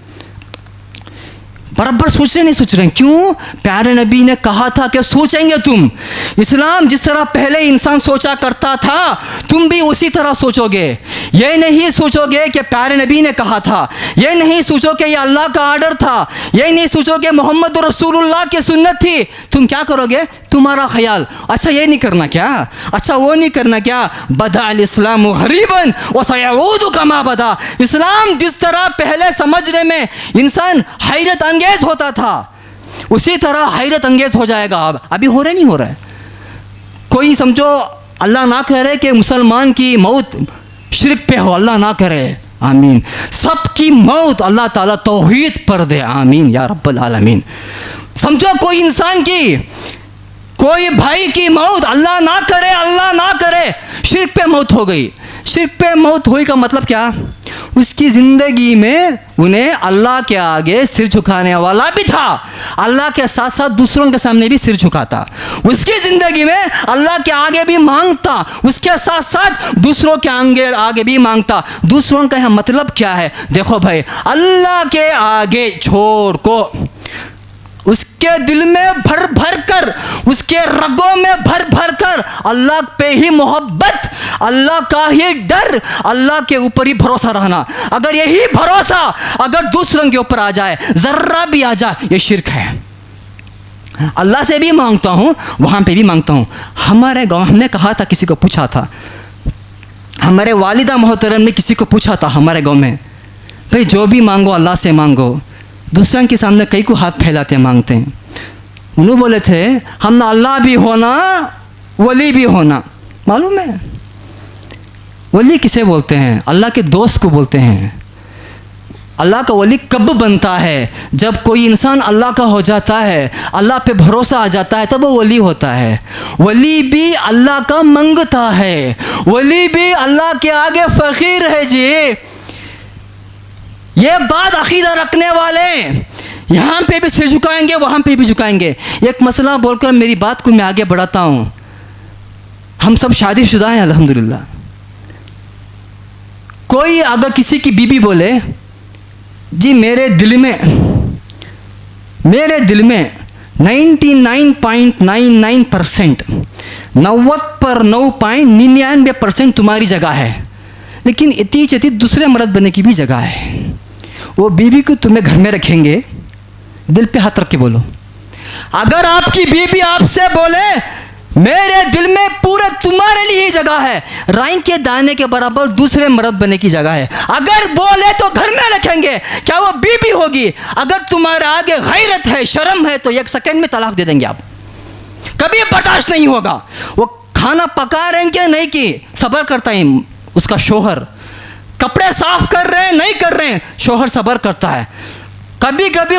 बराबर सोच रहे हैं। क्यों? प्यारे नबी ने कहा था कि सोचेंगे तुम। इस्लाम जिस तरह पहले इंसान सोचा करता था, तुम भी उसी तरह सोचोगे। ये नहीं सोचोगे कि प्यारे नबी ने कहा था, ये नहीं सोचो कि ये अल्लाह का आर्डर था, ये नहीं सोचो कि मोहम्मद रसूलुल्लाह की सुन्नत थी। तुम क्या करोगे? तुम्हारा ख्याल, अच्छा ये नहीं करना क्या, अच्छा वो नहीं करना क्या। बदा अल इस्लाम गरीबन व सयऊदु कमा बदा। इस्लाम जिस तरह पहले समझने में इंसान हैरत अंगेज होता था, उसी तरह हैरत अंगेज हो जाएगा। अब अभी हो रहा नहीं हो रहा है। कोई समझो, अल्लाह ना करे कि मुसलमान की मौत शिर्क पे हो, अल्लाह ना करे, आमीन। सबकी मौत अल्लाह ताला तौहीद पर दे, आमीन या रब्बल आलमीन। समझो कोई इंसान की, कोई भाई की मौत अल्लाह ना करे, अल्लाह ना करे, शिर्क पे मौत हो गई। शिर्क पे मौत हुई का मतलब क्या? उसकी ज़िंदगी में उन्हें अल्लाह के आगे सिर झुकाने वाला भी था, अल्लाह के साथ साथ दूसरों के सामने भी सिर झुकाता। उसकी ज़िंदगी में अल्लाह के आगे भी मांगता, उसके साथ साथ दूसरों के आगे भी मांगता। दूसरों का यहाँ मतलब क्या है? देखो भाई, अल्लाह के आगे छोड़ को उसके दिल में भर भर कर, उसके रगों में भर भर कर अल्लाह पे ही मोहब्बत, अल्लाह का ही डर, अल्लाह के ऊपर ही भरोसा रहना। अगर यही भरोसा अगर दूसरों के ऊपर आ जाए, ज़र्रा भी आ जाए, ये शिर्क है। अल्लाह से भी मांगता हूँ, वहाँ पे भी मांगता हूँ। हमारे गाँव हमने कहा था, किसी को पूछा था, हमारे वालिदा मोहतरम ने किसी को पूछा था हमारे गाँव में, भाई जो भी मांगो अल्लाह से मांगो, दूसरों के सामने कई को हाथ फैलाते मांगते हैं। उन्होंने बोले थे, हम ना अल्लाह भी होना, वली भी होना। मालूम है वली किसे बोलते हैं? अल्लाह के दोस्त को बोलते हैं। अल्लाह का वली कब बनता है? जब कोई इंसान अल्लाह का हो जाता है, अल्लाह पे भरोसा आ जाता है, तब वो वली होता है। वली भी अल्लाह का मंगता है, वली भी अल्लाह के आगे फ़कीर है जी। ये बात अकीदा रखने वाले यहाँ पे भी सिर झुकाएंगे, वहाँ पे भी झुकाएंगे। एक मसला बोलकर मेरी बात को मैं आगे बढ़ाता हूँ। हम सब शादीशुदा हैं अल्हम्दुलिल्लाह। कोई अगर किसी की बीबी बोले, जी मेरे दिल में 99.99% 99.99% तुम्हारी जगह है, लेकिन इतनी चती दूसरे मर्द बनने की भी जगह है। वो बीबी को तुम्हें घर में रखेंगे, दिल पे हाथ रख के बोलो। अगर आपकी बीबी आपसे बोले मेरे दिल में पूरा तुम्हारे लिए ही जगह है, राई के दाने के बराबर दूसरे मर्द बनने की जगह है, अगर बोले तो घर में रखेंगे, क्या वो बीबी होगी? अगर तुम्हारे आगे गैरत है, शर्म है, तो 1 सेकंड में तलाक दे देंगे आप, कभी बर्दाश्त नहीं होगा। वो खाना पका रहे हैं कि नहीं कि सब्र करता है उसका शोहर, कपड़े साफ कर रहे हैं नहीं कर रहे हैं, शोहर सब्र करता है। कभी कभी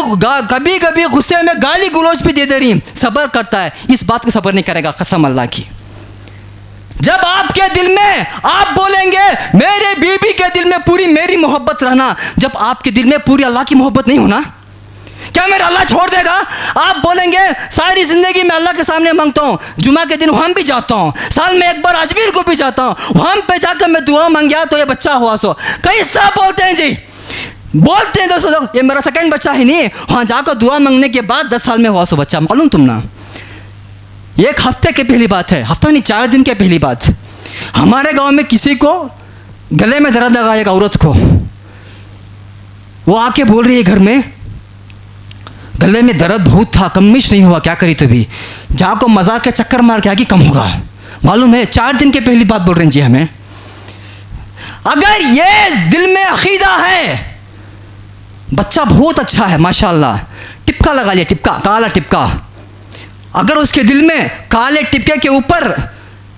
गुस्से में गाली गुलोच भी दे रही, सब्र करता है। इस बात को सब्र नहीं करेगा, कसम अल्लाह की। जब आपके दिल में आप बोलेंगे मेरे बीबी के दिल में पूरी मेरी मोहब्बत रहना, जब आपके दिल में पूरी अल्लाह की मोहब्बत नहीं होना, क्या मेरा अल्लाह छोड़ देगा? आप बोलेंगे सारी ज़िंदगी मैं अल्लाह के सामने मांगता हूँ, जुमा के दिन वहाँ भी जाता हूँ, साल में 1 बार अजमेर को भी जाता हूँ, वहाँ पे जाकर मैं दुआ मांग गया तो ये बच्चा हुआ। सो कैसा बोलते हैं जी, बोलते हैं दोस्तों ये मेरा सेकंड बच्चा ही नहीं, वहाँ जाकर दुआ मांगने के बाद 10 साल में हुआ सो बच्चा। मालूम तुम ना, 1 हफ्ते की पहली बात है, हफ्ता नहीं 4 दिन की पहली बात। हमारे गाँव में किसी को गले में दर्द लगा, एक औरत को, वो आके बोल रही है घर में गले में दर्द बहुत था, कमिश नहीं हुआ, क्या करी तो भी जाको मज़ार के चक्कर मार के आगे कम होगा। मालूम है 4 दिन के पहली बात बोल रहे हैं जी हमें। अगर ये दिल में अकीदा है बच्चा बहुत अच्छा है माशाल्लाह, टिपका लगा लिया, टिपका, काला टिपका। अगर उसके दिल में काले टिपके के ऊपर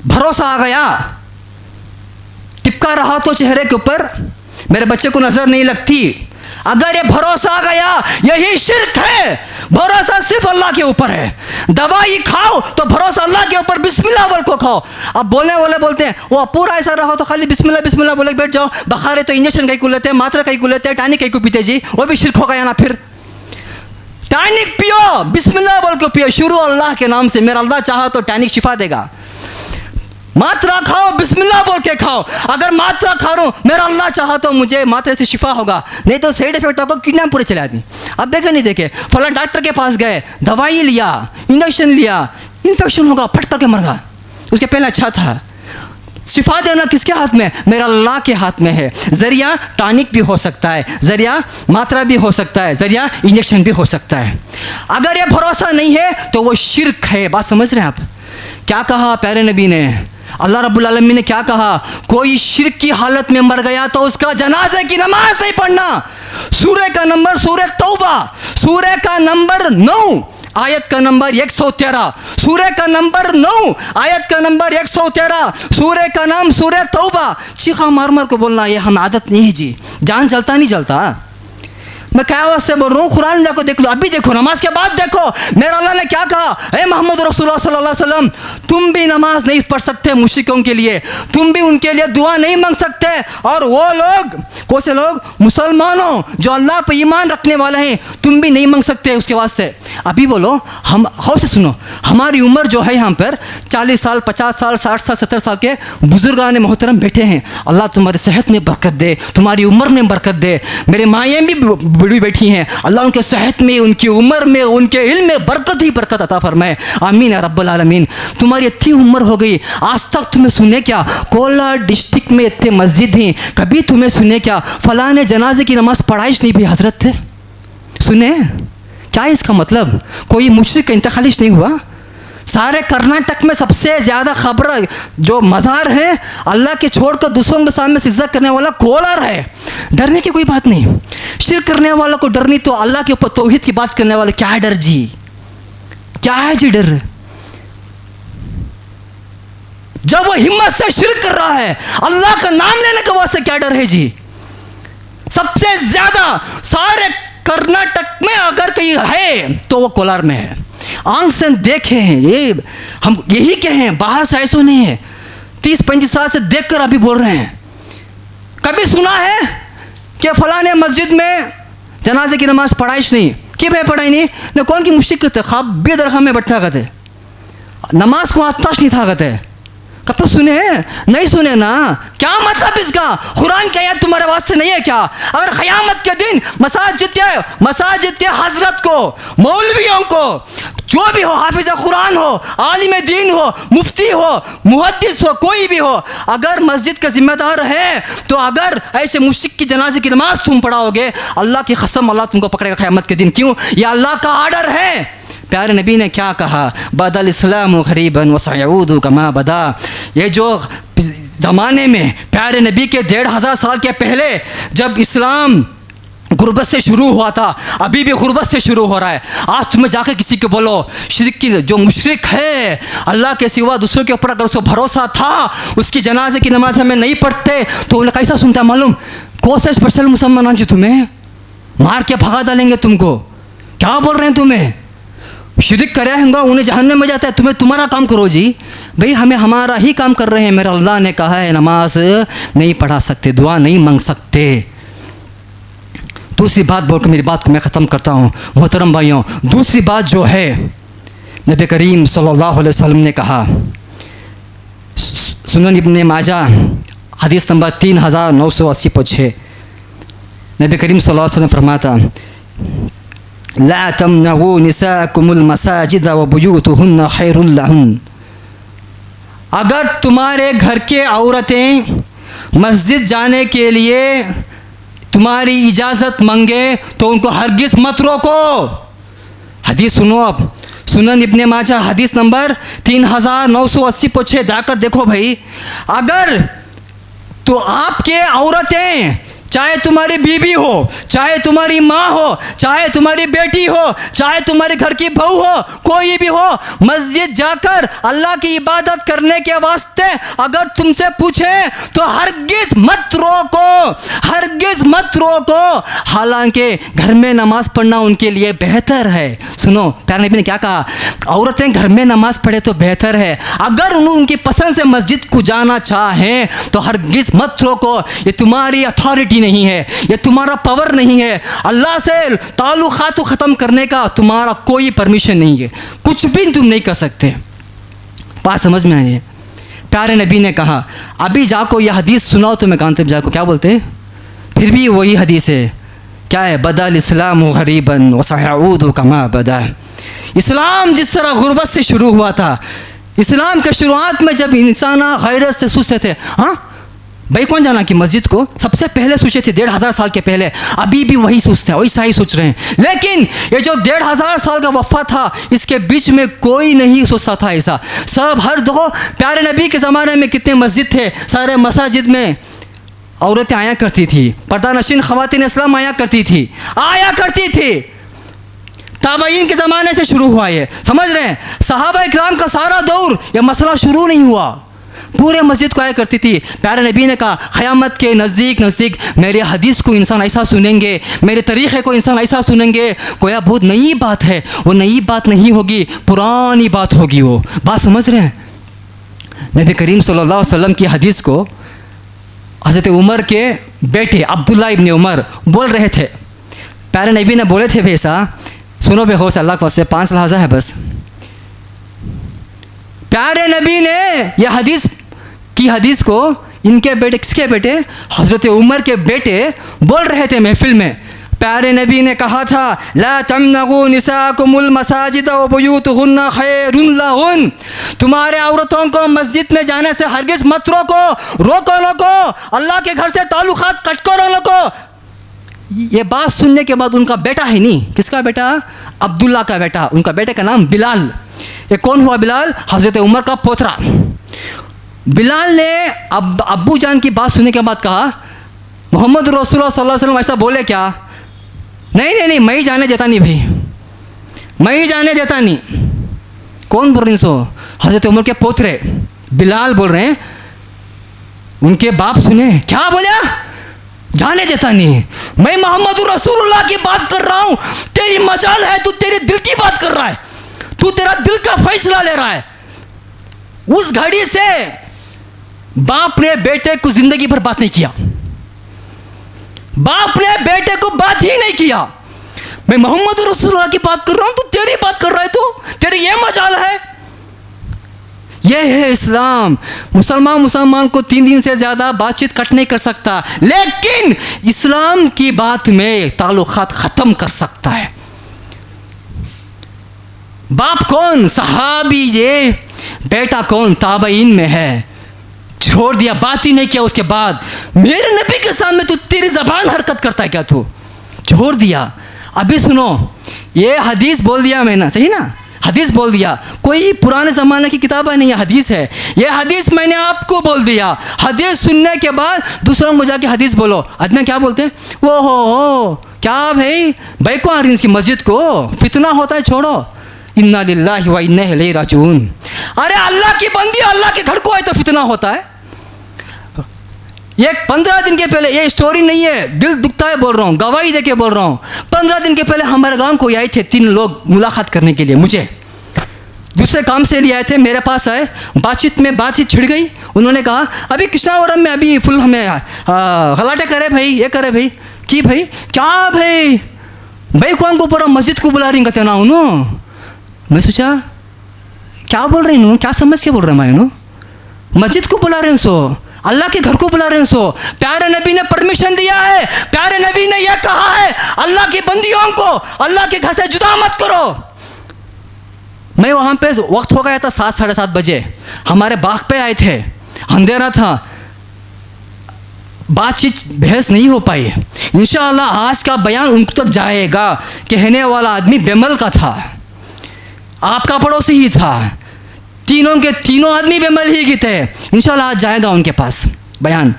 भरोसा आ गया, टिपका रहा तो चेहरे के ऊपर, मेरे बच्चे को नजर नहीं लगती, अगर ये भरोसा आ गया, यही शिर्क है। भरोसा सिर्फ अल्लाह के ऊपर है। दवाई खाओ तो भरोसा अल्लाह के ऊपर, बिस्मिल्लाह बोल को खाओ। अब बोलने वाले बोलते हैं वो पूरा ऐसा रहो तो खाली बिस्मिल्लाह बिस्मिल्लाह बोले बैठ जाओ। बखारे तो इंजेक्शन कहीं को लेते हैं, मात्रा कहीं को लेते हैं, टॉनिक कहीं को पीते जी, वो भी शिर्क हो गया ना। फिर टॉनिक पियो, बिस्मिल्लाह बोल को पियो, शुरू अल्लाह के नाम से। मेरा अल्लाह चाहा तो टॉनिक शिफा देगा। मात्रा खाओ, बिस्मिल्लाह बोल के खाओ। अगर मात्रा खा रहा हूँ, मेरा अल्लाह चाहा तो मुझे मात्रा से शिफा होगा, नहीं तो साइड इफेक्ट होगा, किडनी पूरे चले आती। अब देखे नहीं देखे, फला डॉक्टर के पास गए, दवाई लिया, इंजेक्शन लिया, इन्फेक्शन होगा, फट करके मर गया। उसके पहले अच्छा था। शिफा देना किसके हाथ में? मेरा अल्लाह के हाथ में है। जरिया टॉनिक भी हो सकता है, जरिया मात्रा भी हो सकता है, जरिया इंजेक्शन भी हो सकता है। अगर ये भरोसा नहीं है तो वो शिर्क है। बात समझ रहे हैं आप? क्या कहा प्यारे नबी ने? अल्लाह रब्बुल आलमीन ने क्या कहा? कोई शिर्क की हालत में मर गया तो उसका जनाजे की नमाज नहीं पढ़ना। सूरह का नंबर सूरह तौबा, सूरह का नंबर 9 आयत का नंबर 113, सूरह का नंबर 9 आयत का नंबर 113, सूरह का नाम सूरह तौबा। चीखा मार मार को बोलना ये हम आदत नहीं है जी, जान चलता नहीं चलता। मैं क्या आवाज़ से बोल रहा हूँ? कुरान जाको देख लो, अभी देखो, नमाज के बाद देखो मेरा अल्लाह ने क्या कहा। ए मोहम्मद रसूलुल्लाह सल्लल्लाहु अलैहि वसल्लम, तुम भी नमाज नहीं पढ़ सकते मुश्रिकों के लिए, तुम भी उनके लिए दुआ नहीं मांग सकते। और वो लोग, कौन से लोग? मुसलमानों जो अल्लाह पर ईमान रखने वाले हैं, तुम भी नहीं मांग सकते उसके वास्ते। अभी बोलो, हम गौर से सुनो, हमारी उम्र जो है यहाँ पर 40 साल, 50 साल, 60 साल, 70 साल के बुजुर्गान मोहतरम बैठे हैं। अल्लाह तुम्हारी सेहत में बरकत दे, तुम्हारी उम्र में बरकत दे। मेरे माएँ भी बड़ी बैठी हैं, अल्लाह उनके सेहत में, उनकी उम्र में, उनके इल्म में बरकत ही बरकत अता फरमाए। आमीन या रब्बल आलमीन। तुम्हारी इतनी उम्र हो गई, आज तक तुम्हें सुने क्या कोलार डिस्ट्रिक्ट में इतने मस्जिद हैं, कभी तुम्हें सुने क्या फलां ने जनाजे की नमाज पढ़ाइश नहीं भी हजरत थे? सुने क्या है इसका मतलब? कोई मुशरिक का इंतखालिश नहीं हुआ? सारे कर्नाटक में सबसे ज़्यादा खबर जो मज़ार है, अल्लाह के छोड़कर दूसरों के सामने सिजदा करने वाला कोलार है। डरने की कोई बात नहीं। शिर्क करने वालों को डर नहीं तो अल्लाह के ऊपर तौहीद की बात करने वाले क्या डर जी? क्या है जी डर? जब वो हिम्मत से शिर्क कर रहा है, अल्लाह का नाम लेने के वास्ते क्या डर है जी? सबसे ज़्यादा सारे कर्नाटक में अगर कहीं है तो वो कोलार में है। आंख से देखे हैं, ये हम यही के हैं, बाहर से ऐसा नहीं है। 30-35 साल से देखकर अभी बोल रहे हैं। कभी सुना है कि फलां ने मस्जिद में जनाजे की नमाज पढ़ाइश नहीं? कि भाई पढ़ाई नहीं न कौन की मुश्किल करते, खाब बेदरखा में बैठा करते, नमाज को आताश नहीं था करते। कब तो सुने? नहीं सुने ना। क्या मतलब इसका? कुरान की आयत तुम्हारे वास्ते नहीं है क्या? अगर क़यामत के दिन मसाजिद के हजरत को, मौलवियों को, जो भी हो, हाफिज़ कुरान हो, आलिम दीन हो, मुफ्ती हो, मुहद्दिस हो, कोई भी हो, अगर मस्जिद का जिम्मेदार है तो अगर ऐसे मुश्रिक की जनाजे की नमाज तुम पढ़ाओगे, अल्लाह की कसम अल्लाह तुमको पकड़ेगा क़यामत के दिन। क्यों? यह अल्लाह का आर्डर है। प्यारे नबी ने क्या कहा? बदल इस्लाम गरीबन व सयऊदु कमा बदा। ये जो ज़माने में प्यारे नबी के 1500 साल के पहले जब इस्लाम गुर्बत से शुरू हुआ था, अभी भी गुर्बत से शुरू हो रहा है। आज तुम्हें जाकर किसी को बोलो शिर्क की, जो मुशरिक है, अल्लाह के सिवा दूसरों के ऊपर अगर उसको भरोसा था, उसकी जनाजे की नमाज हमें नहीं पढ़ते, तो उन्हें कैसा सुनता मालूम? कौन सा स्पेशल मुसलमान जी तुम्हें मार के भगा डालेंगे तुमको। क्या बोल रहे हैं? तुम्हें शिर्क करे होंगे, उन्हें जहन्नम में जाता है, तुम्हें तुम्हारा काम करो जी। भाई हमें हमारा ही काम कर रहे हैं। मेरा अल्लाह ने कहा है नमाज नहीं पढ़ा सकते, दुआ नहीं मांग सकते। दूसरी बात बोलकर मेरी बात को मैं ख़त्म करता हूँ मोहतरम भाइयों। दूसरी बात जो है, नबी करीम सल्लल्लाहु अलैहि वसल्लम ने कहा, सुनन इब्ने माजा हदीस नंबर 3980 नबी करीम सल्लल्लाहु अलैहि वसल्लम फरमाता, ला तमनऊ निसाकुमुल मसाजिद व बुयूतुहुन्ना खैरुल लहुन। अगर तुम्हारे घर के औरतें मस्जिद जाने के लिए तुम्हारी इजाज़त मांगे तो उनको हरगिज़ मत रोको। हदीस सुनो अब, सुनन इब्ने माजा हदीस नंबर 3980 जाकर देखो भाई। अगर तो आपके औरतें चाहे तुम्हारी बीवी हो, चाहे तुम्हारी माँ हो, चाहे तुम्हारी बेटी हो, चाहे तुम्हारे घर की बहू हो, कोई भी हो, मस्जिद जाकर अल्लाह की इबादत करने के वास्ते अगर तुमसे पूछे तो हरगिज़ मत रोको, हरगिज़ मत रोको। हालांकि घर में नमाज पढ़ना उनके लिए बेहतर है। सुनो प्यारे नबी ने क्या कहा, औरतें घर में नमाज पढ़े तो बेहतर है। अगर उनकी पसंद से मस्जिद को जाना चाहें तो हरगिज़ मत रोको। ये तुम्हारी अथॉरिटी नहीं है, ये तुम्हारा पावर नहीं है। अल्लाह से ताल्लुकात ख़त्म करने का तुम्हारा कोई परमिशन नहीं है, कुछ भी तुम नहीं कर सकते। बात समझ में आई है? प्यारे नबी ने कहा अभी जाको ये हदीस सुनाओ तो मैं कानते जाको क्या बोलते हैं, फिर भी वही हदीस है। क्या है? बदल इस्लाम गरीबन व सयऊद कमा बदा। इस्लाम जिस तरह गुर्बत से शुरू हुआ था, इस्लाम के शुरुआत में जब इंसान गैरत से सोचते थे, हाँ भाई कौन जाना कि मस्जिद को, सबसे पहले सोचे थे 1500 साल के पहले, अभी भी वही सोचते हैं, वैसा ही सोच रहे हैं। लेकिन ये जो 1500 साल का वफ़ा था, इसके बीच में कोई नहीं सोचता था ऐसा। सब हर दो प्यारे नबी के ज़माने में कितने मस्जिद थे, सारे मसाजिद में औरतें आया करती थी, पर्दा नशीन ख़वातीन इस्लाम आया करती थी। ताबईन के ज़माने से शुरू हुआ ये, समझ रहे हैं? सहाबा इकराम का सारा दौर ये मसला शुरू नहीं हुआ, पूरे मस्जिद को आया करती थी। प्यारे नबी ने कहा क़यामत के नज़दीक मेरे हदीस को इंसान ऐसा सुनेंगे, मेरे तरीक़े को इंसान ऐसा सुनेंगे, कोई बहुत नई बात है, वो नई बात नहीं होगी, पुरानी बात होगी। वो बात समझ रहे हैं? नबी करीम सल्लल्लाहु अलैहि वसल्लम की हदीस को हज़रत उमर के बेटे अब्दुल्ला इब्न उमर बोल रहे थे। प्यारे नबी ने बोले थे भैसा, सुनो बेहोश, अल्लाह के वास्ते 5 लहज़ा है बस। प्यारे नबी ने यह हदीस को इनके बेटे, किसके बेटे? हज़रत उमर के बेटे बोल रहे थे महफिल में। प्यारे नबी ने कहा था ला तमनगु निसाकुमुल मसाजिद व बुयूतुहुन्ना खैरुन लहुन, तुम्हारे औरतों को मस्जिद में जाने से हरगिज़ मत रोको, अल्लाह के घर से ताल्लुकात कट करो लोगो। ये बात सुनने के बाद उनका बेटा है नहीं, किसका बेटा? अब्दुल्ला का बेटा, उनका बेटे का नाम बिलाल। ये कौन हुआ बिलाल? हज़रत उमर का पोतरा। बिलाल ने अब्बू जान की बात सुनने के बाद कहा मोहम्मद रसूलुल्लाह सल्लल्लाहु अलैहि वसल्लम ऐसा बोले क्या? नहीं, मैं ही जाने देता नहीं भाई, मैं ही जाने देता नहीं। कौन बोल रहे हैं? सो हज़रत उमर के पोतरे बिलाल बोल रहे हैं। उनके बाप सुने क्या बोला? जाने देता नहीं। मैं मोहम्मद रसूलुल्लाह की बात कर रहा हूँ, तेरी मजाल है, तू तेरे दिल की बात कर रहा है, तू तेरा दिल का फैसला ले रहा है। उस घड़ी से बाप ने बेटे को जिंदगी भर बात नहीं किया, बाप ने बेटे को बात ही नहीं किया। मैं मोहम्मद रसूलुल्लाह की बात कर रहा हूं, तू तेरी बात कर रहा है, तू तेरी ये मजाल है। यह है इस्लाम। मुसलमान को 3 दिन से ज़्यादा बातचीत कट नहीं कर सकता, लेकिन इस्लाम की बात में ताल्लुकात ख़त्म कर सकता है। बाप कौन? सहाबी। ये बेटा कौन? ताबईन में है। छोड़ दिया, बात ही नहीं किया। उसके बाद मेरे नबी के सामने तू तेरी ज़बान हरकत करता है क्या? तू छोड़ दिया। अभी सुनो, ये हदीस बोल दिया मैंने, सही ना? हदीस बोल दिया, कोई पुराने ज़माने की किताब नहीं है, हदीस है। ये हदीस मैंने आपको बोल दिया। हदीस सुनने के बाद दूसरों को जाके हदीस बोलो। अदना क्या बोलते हैं? वो हो क्या भाई को आ रही इसकी मस्जिद को, फितना होता है, छोड़ो। इन्ना लिल्लाहि व इन्ना इलैहि राजिऊन। अरे अल्लाह की बंदी अल्लाह के घर को आए तो फितना होता है। ये 15 दिन के पहले, ये स्टोरी नहीं है, दिल दुखता है बोल रहा हूँ, गवाही दे के बोल रहा हूँ। 15 दिन के पहले हमारे गांव को आए थे 3 लोग मुलाकात करने के लिए। मुझे दूसरे काम से लिए आए थे, मेरे पास आए, बातचीत छिड़ गई। उन्होंने कहा अभी कृष्णावरम में अभी फुल हमें गलाटे करे भाई, ये करे भाई कि भाई क्या भाई कौन को पूरा मस्जिद को बुला रही कहते ना उन्होंने। मैं सोचा क्या बोल रही हूँ, क्या समझ के बोल रहे हैं? मैं मस्जिद को बुला रहे हैं, सो अल्लाह के घर को बुला रहे हैं। सो प्यारे नबी ने परमिशन दिया है, प्यारे नबी ने यह कहा है अल्लाह की बंदियों को अल्लाह के घर से जुदा मत करो। मैं वहाँ पे वक्त हो गया था 7 साढ़े 7 बजे, हमारे बाग पे आए थे, अंधेरा था, बातचीत बहस नहीं हो पाई। इंशाअल्लाह आज का बयान उन तक जाएगा। कहने वाला आदमी बेमल का था, आपका पड़ोसी ही था, तीनों आदमी बेमल ही के थे। इंशाअल्लाह आज जाएगा उनके पास बयान।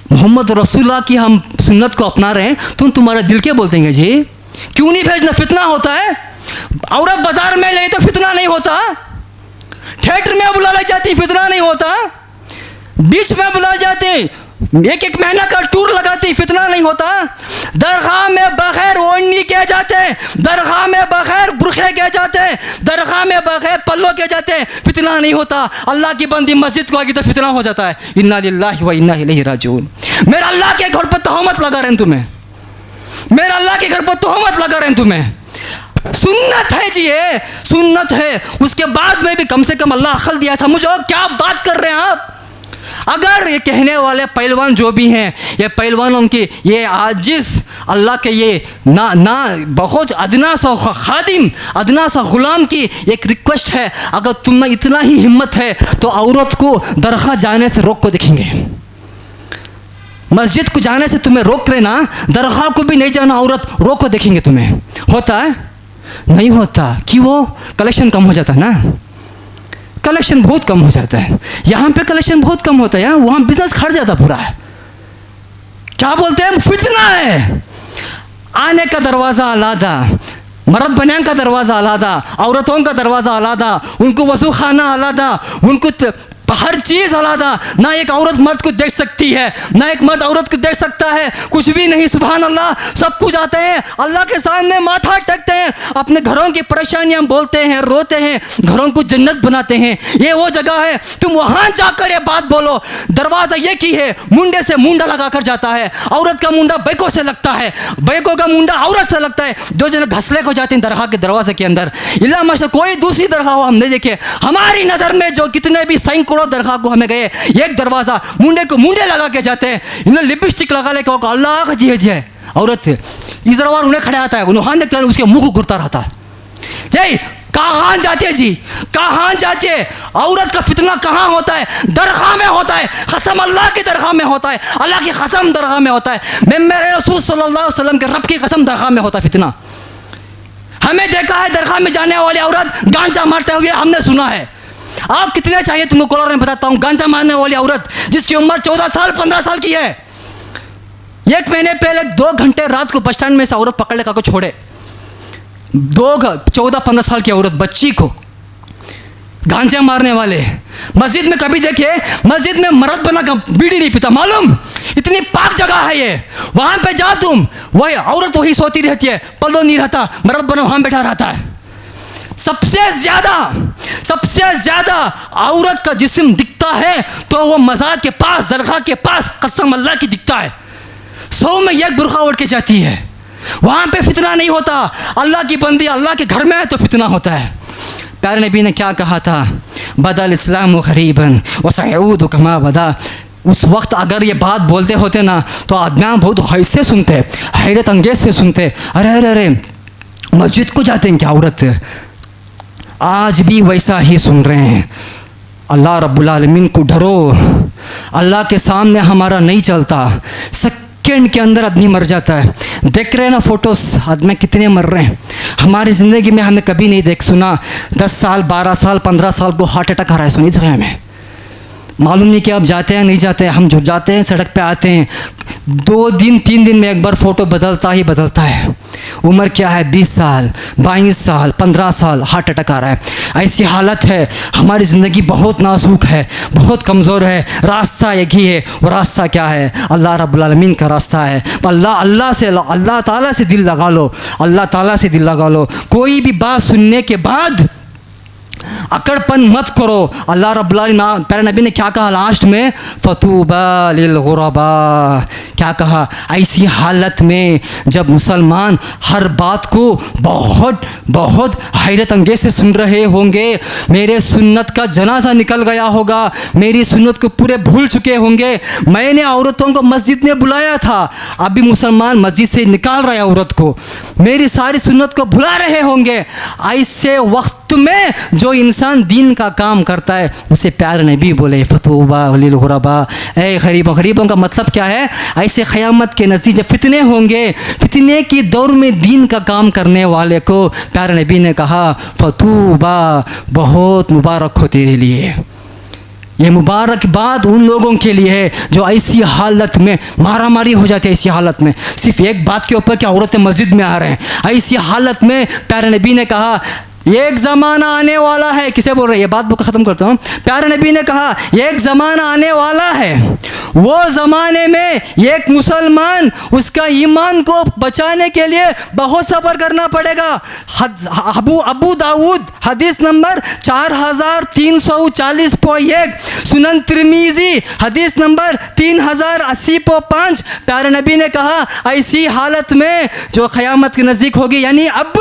मोहम्मद रसूलुल्लाह की हम सुन्नत को अपना रहे हैं, तुम्हारे दिल के बोलते हैं जी? क्यों नहीं भेजना? फितना होता है। औरत बाजार में ले तो फितना नहीं होता, थिएटर में बुला ली जाती फितना नहीं होता, बीच में बुला जाते एक एक महीना का टूर लगाती फितना नहीं होता, दरगाह में बगैर ओढ़नी के जाते, दरगाह में बगैर बुरखे के जाते, दरगाह में बगैर पल्लों के जाते, फितना नहीं होता। अल्लाह की बंदी मस्जिद को आगे तो फितना हो जाता है। इन्ना लिल्लाहि व इन्ना इलैहि राजिऊन। मेरा अल्लाह के घर पर तोहमत लगा रहे हैं तुम्हें, मेरा अल्लाह के घर पर तोहमत लगा रहे हैं तुम्हें। सुन्नत है जी, ये सुन्नत है। उसके बाद में भी कम से कम अल्लाह अक्ल दिया। समझो क्या बात कर रहे हैं आप। अगर ये कहने वाले पहलवान जो भी हैं, ये पहलवानों की ये आजिज़ अल्लाह के ये ना बहुत अदना सा खादिम, अदना सा ग़ुलाम की एक रिक्वेस्ट है, अगर तुम में इतना ही हिम्मत है तो औरत को दरगाह जाने से रोक को देखेंगे। मस्जिद को जाने से तुम्हें रोक रहे ना, दरगाह को भी नहीं जाना औरत रोक को देखेंगे तुम्हें। होता है? नहीं होता। क्यों? कलेक्शन कम हो जाता है ना, कलेक्शन बहुत कम हो जाता है। यहाँ पे कलेक्शन बहुत कम होता है, वहाँ बिजनेस खड़ जाता पूरा है। क्या बोलते हैं? फितना है। आने का दरवाज़ा अलादा, मर्द बनियान का दरवाज़ा अलादा, औरतों का दरवाज़ा अलादा, उनको वज़ू खाना अलादा, उनको हर चीज़ अलादा। ना एक औरत मर्द को देख सकती है, ना एक मर्द औरत को देख सकता है, कुछ भी नहीं। सुभान अल्लाह। सब कुछ आते हैं अल्लाह के सामने माथा टेकते हैं, अपने घरों की परेशानियां बोलते हैं, रोते हैं, घरों को जन्नत बनाते हैं। ये वो जगह है, तुम वहाँ जाकर ये बात बोलो। दरवाज़ा ये की है, मुंडे से मुंडा लगा कर जाता है। औरत का मुंडा बैकों से लगता है, बैकों का मुंडा औरत से लगता है। दो जन घसले को जाते हैं दरगाह के दरवाजे के अंदर। इल्ला माशा कोई दूसरी दरगाह हो हम नहीं देखे। हमारी नज़र में जो कितने भी सैकड़ों दरगाह को हमें गए, एक दरवाजा मुंडे को मुंडे लगा के जाते हैं। इन्हें लिपस्टिक लगा ले के अल्लाह का जी है औरत इस दरबार उन्हें खड़ा आता है, उन्हें देखते हैं उसके मुंह को घुरता रहता है। जय कहाँ जाते जी, कहाँ जाते? औरत का फितना कहाँ होता है? दरगाह में होता है। कसम अल्लाह की दरगाह में होता है, अल्लाह की कसम दरगाह में होता है। मैं मेरे रसूल सल्लल्लाहु अलैहि वसल्लम के रब की कसम दरगाह में होता है फितना। हमें देखा है दरगाह में जाने वाली औरत गांजा मारते हुए हमने सुना है। आप कितने चाहिए तुमको कॉलर में बताता हूँ। गांजा मारने वाली औरत जिसकी उम्र 14 साल 15 साल की है, एक महीने पहले 2 घंटे रात को बस स्टैंड में से औरत पकड़ लेकर को छोड़े। 14-15 साल की औरत बच्ची को गांजा मारने वाले। मस्जिद में कभी देखे, मस्जिद में मर्द बना का बीड़ी नहीं पीता, मालूम? इतनी पाक जगह है ये। वहां पे जाओ तुम, वही औरत वही सोती रहती है, पल्लो नहीं रहता, मर्द बना वहां बैठा रहता है। सबसे ज्यादा औरत का जिस्म दिखता है तो वो मज़ार के पास, दरगाह के पास, कसम अल्लाह की दिखता है। 100 में एक बुरखा ओढ़ के जाती है। वहां पे फितना नहीं होता। अल्लाह की बंदी अल्लाह के घर में है तो फितना होता है। प्यारे नबी ने क्या कहा था? बदल इस्लाम ग़रीबन व सयऊद कमा बदा। उस वक्त अगर ये बात बोलते होते ना तो आदमी बहुत हैसे सुनते, हैरत अंगेज से सुनते। अरे अरे अरे मस्जिद को जाते हैं क्या औरत? आज भी वैसा ही सुन रहे हैं। अल्लाह रब्बुल आलमीन को डरो। अल्लाह के सामने हमारा नहीं चलता। सेकंड के अंदर आदमी मर जाता है। देख रहे हैं ना फोटोस, आदमी कितने मर रहे हैं। हमारी ज़िंदगी में हमें कभी नहीं देख सुना 10 साल 12 साल 15 साल को हार्ट अटैक आ रहा है। सुनी जगह में मालूम नहीं कि आप जाते हैं नहीं जाते हैं। हम जो जाते हैं सड़क पे आते हैं, 2 दिन 3 दिन में एक बार फ़ोटो बदलता ही बदलता है। उम्र क्या है? 20 साल 22 साल 15 साल, हार्ट अटैक आ रहा है। ऐसी हालत है। हमारी ज़िंदगी बहुत नाजुक है, बहुत कमज़ोर है। रास्ता एक ही है, वो रास्ता क्या है? अल्लाह रब्बुल आलमीन का रास्ता है। अल्लाह ताला से दिल लगा लो, अल्लाह ताला से दिल लगा लो। कोई भी बात सुनने के बाद अकड़पन मत करो। अल्लाह रब्बुल आलमीन, प्यारे नबी ने क्या कहा लास्ट में? फतूबा लिल गुरबा। क्या कहा? ऐसी हालत में जब मुसलमान हर बात को बहुत बहुत हैरत अंगेज से सुन रहे होंगे, मेरे सुन्नत का जनाजा निकल गया होगा, मेरी सुन्नत को पूरे भूल चुके होंगे। मैंने औरतों को मस्जिद में बुलाया था, अभी मुसलमान मस्जिद से निकाल रहे औरत को, मेरी सारी सुन्नत को भुला रहे होंगे। ऐसे वक्त में जो इंसान दीन का काम करता है उसे प्यारे नबी बोले फतूबा लिल गुरबा। ए गरीबों का मतलब क्या है? ऐसे क़यामत के नतीजे फितने होंगे। फितने की दौर में दीन का काम करने वाले को प्यारे नबी ने कहा फतूबा, बहुत मुबारक हो तेरे लिए। ये मुबारकबाद उन लोगों के लिए है जो ऐसी हालत में मारा मारी हो जाती है। ऐसी हालत में सिर्फ एक बात के ऊपर कि औरतें मस्जिद में आ रहे हैं, ऐसी हालत में प्यारे नबी ने कहा एक ज़माना आने वाला है। किसे बोल रहे हैं? ये बात को ख़त्म करता हूँ। प्यारे नबी ने कहा एक ज़माना आने वाला है, वो ज़माने में एक मुसलमान उसका ईमान को बचाने के लिए बहुत सब्र करना पड़ेगा। अबू दाऊद हदीस नंबर 4340.1, सुनन तिर्मिज़ी हदीस नंबर 3080.5। प्यारे नबी ने कहा ऐसी हालत में जो क़यामत के नज़दीक होगी, यानी अब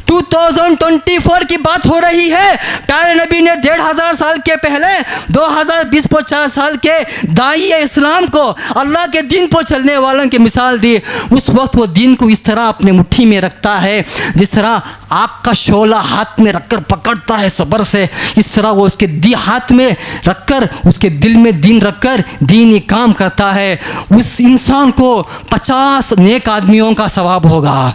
2024 की बात हो रही है। प्यारे नबी ने 1500 साल के पहले 2020-50 साल के दाई इस्लाम को, अल्लाह के दीन पर चलने वालों की मिसाल दी। उस वक्त वो दीन को इस तरह अपने मुट्ठी में रखता है जिस तरह आग का शोला हाथ में रखकर पकड़ता है सब्र से, इस तरह वो उसके हाथ में रखकर, उसके दिल में दीन रखकर दीनी काम करता है। उस इंसान को 50 नेक आदमियों का सवाब होगा।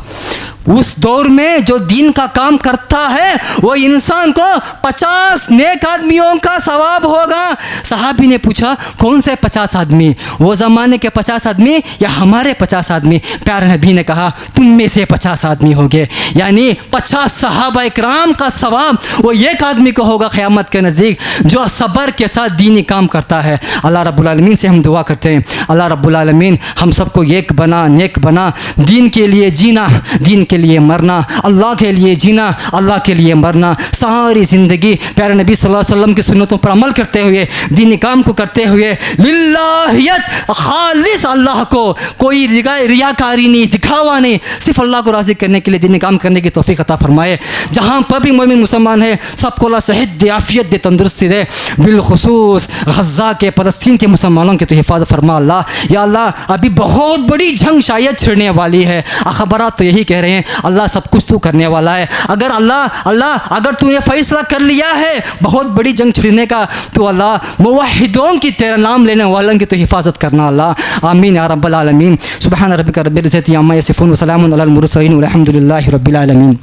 उस दौर में जो दीन का काम करता है वो इंसान को 50 नेक आदमियों का सवाब होगा। सहाबी ने पूछा कौन से 50 आदमी? वो ज़माने के 50 आदमी या हमारे 50 आदमी? प्यारे नबी ने कहा तुम में से 50 आदमी होंगे, यानी 50 सहाबा इकराम का सवाब वो एक आदमी को होगा क़यामत के नज़दीक जो सब्र के साथ दीनी काम करता है। अल्लाह रब्बुल आलमीन से हम दुआ करते हैं, अल्लाह रब्बुल आलमीन हम सबको एक बना, नेक बना, दीन के लिए जीना, दीन के लिए मरना, अल्लाह के लिए जीना, अल्लाह के लिए मरना, सारी ज़िंदगी प्यारे नबी सल्लल्लाहु अलैहि वसल्लम की सुन्नतों पर अमल करते हुए, दीनी काम को करते हुए, लिल्लाहियत खालिस अल्लाह को, कोई रियाकारी नहीं, दिखावा नहीं, सिर्फ अल्लाह को राज़ी करने के लिए दीनी काम करने की तौफीक अता फरमाए। जहाँ पर भी मोमिन मुसलमान है सबको अल्लाह सेहत दे, आफियत दे, तंदुरुस्ती दे। बिलखुसूस गज़ा के, फ़लस्तीन के मुसलमानों की तो हिफाजत फरमा अल्लाह। या अल्लाह अभी बहुत बड़ी जंग शायद छिड़ने वाली है, अखबारात तो यही कह रहे हैं अल्लाह सब कुछ तू करने वाला है। अगर अल्लाह अगर तू ये फैसला कर लिया है बहुत बड़ी जंग छिड़ने का, तो अल्लाह मुवहिदों की तेरा नाम लेने वालों की तो हिफाजत करना अल्लाह। आमीन या रब्बल आलमीन। सुब्हान रब्बिका रब्बिल इज़्ज़ति अम्मा यसिफून व सलामुन अलल मुरसलीन वल्हम्दुलिल्लाहि रब्बिल आलमीन।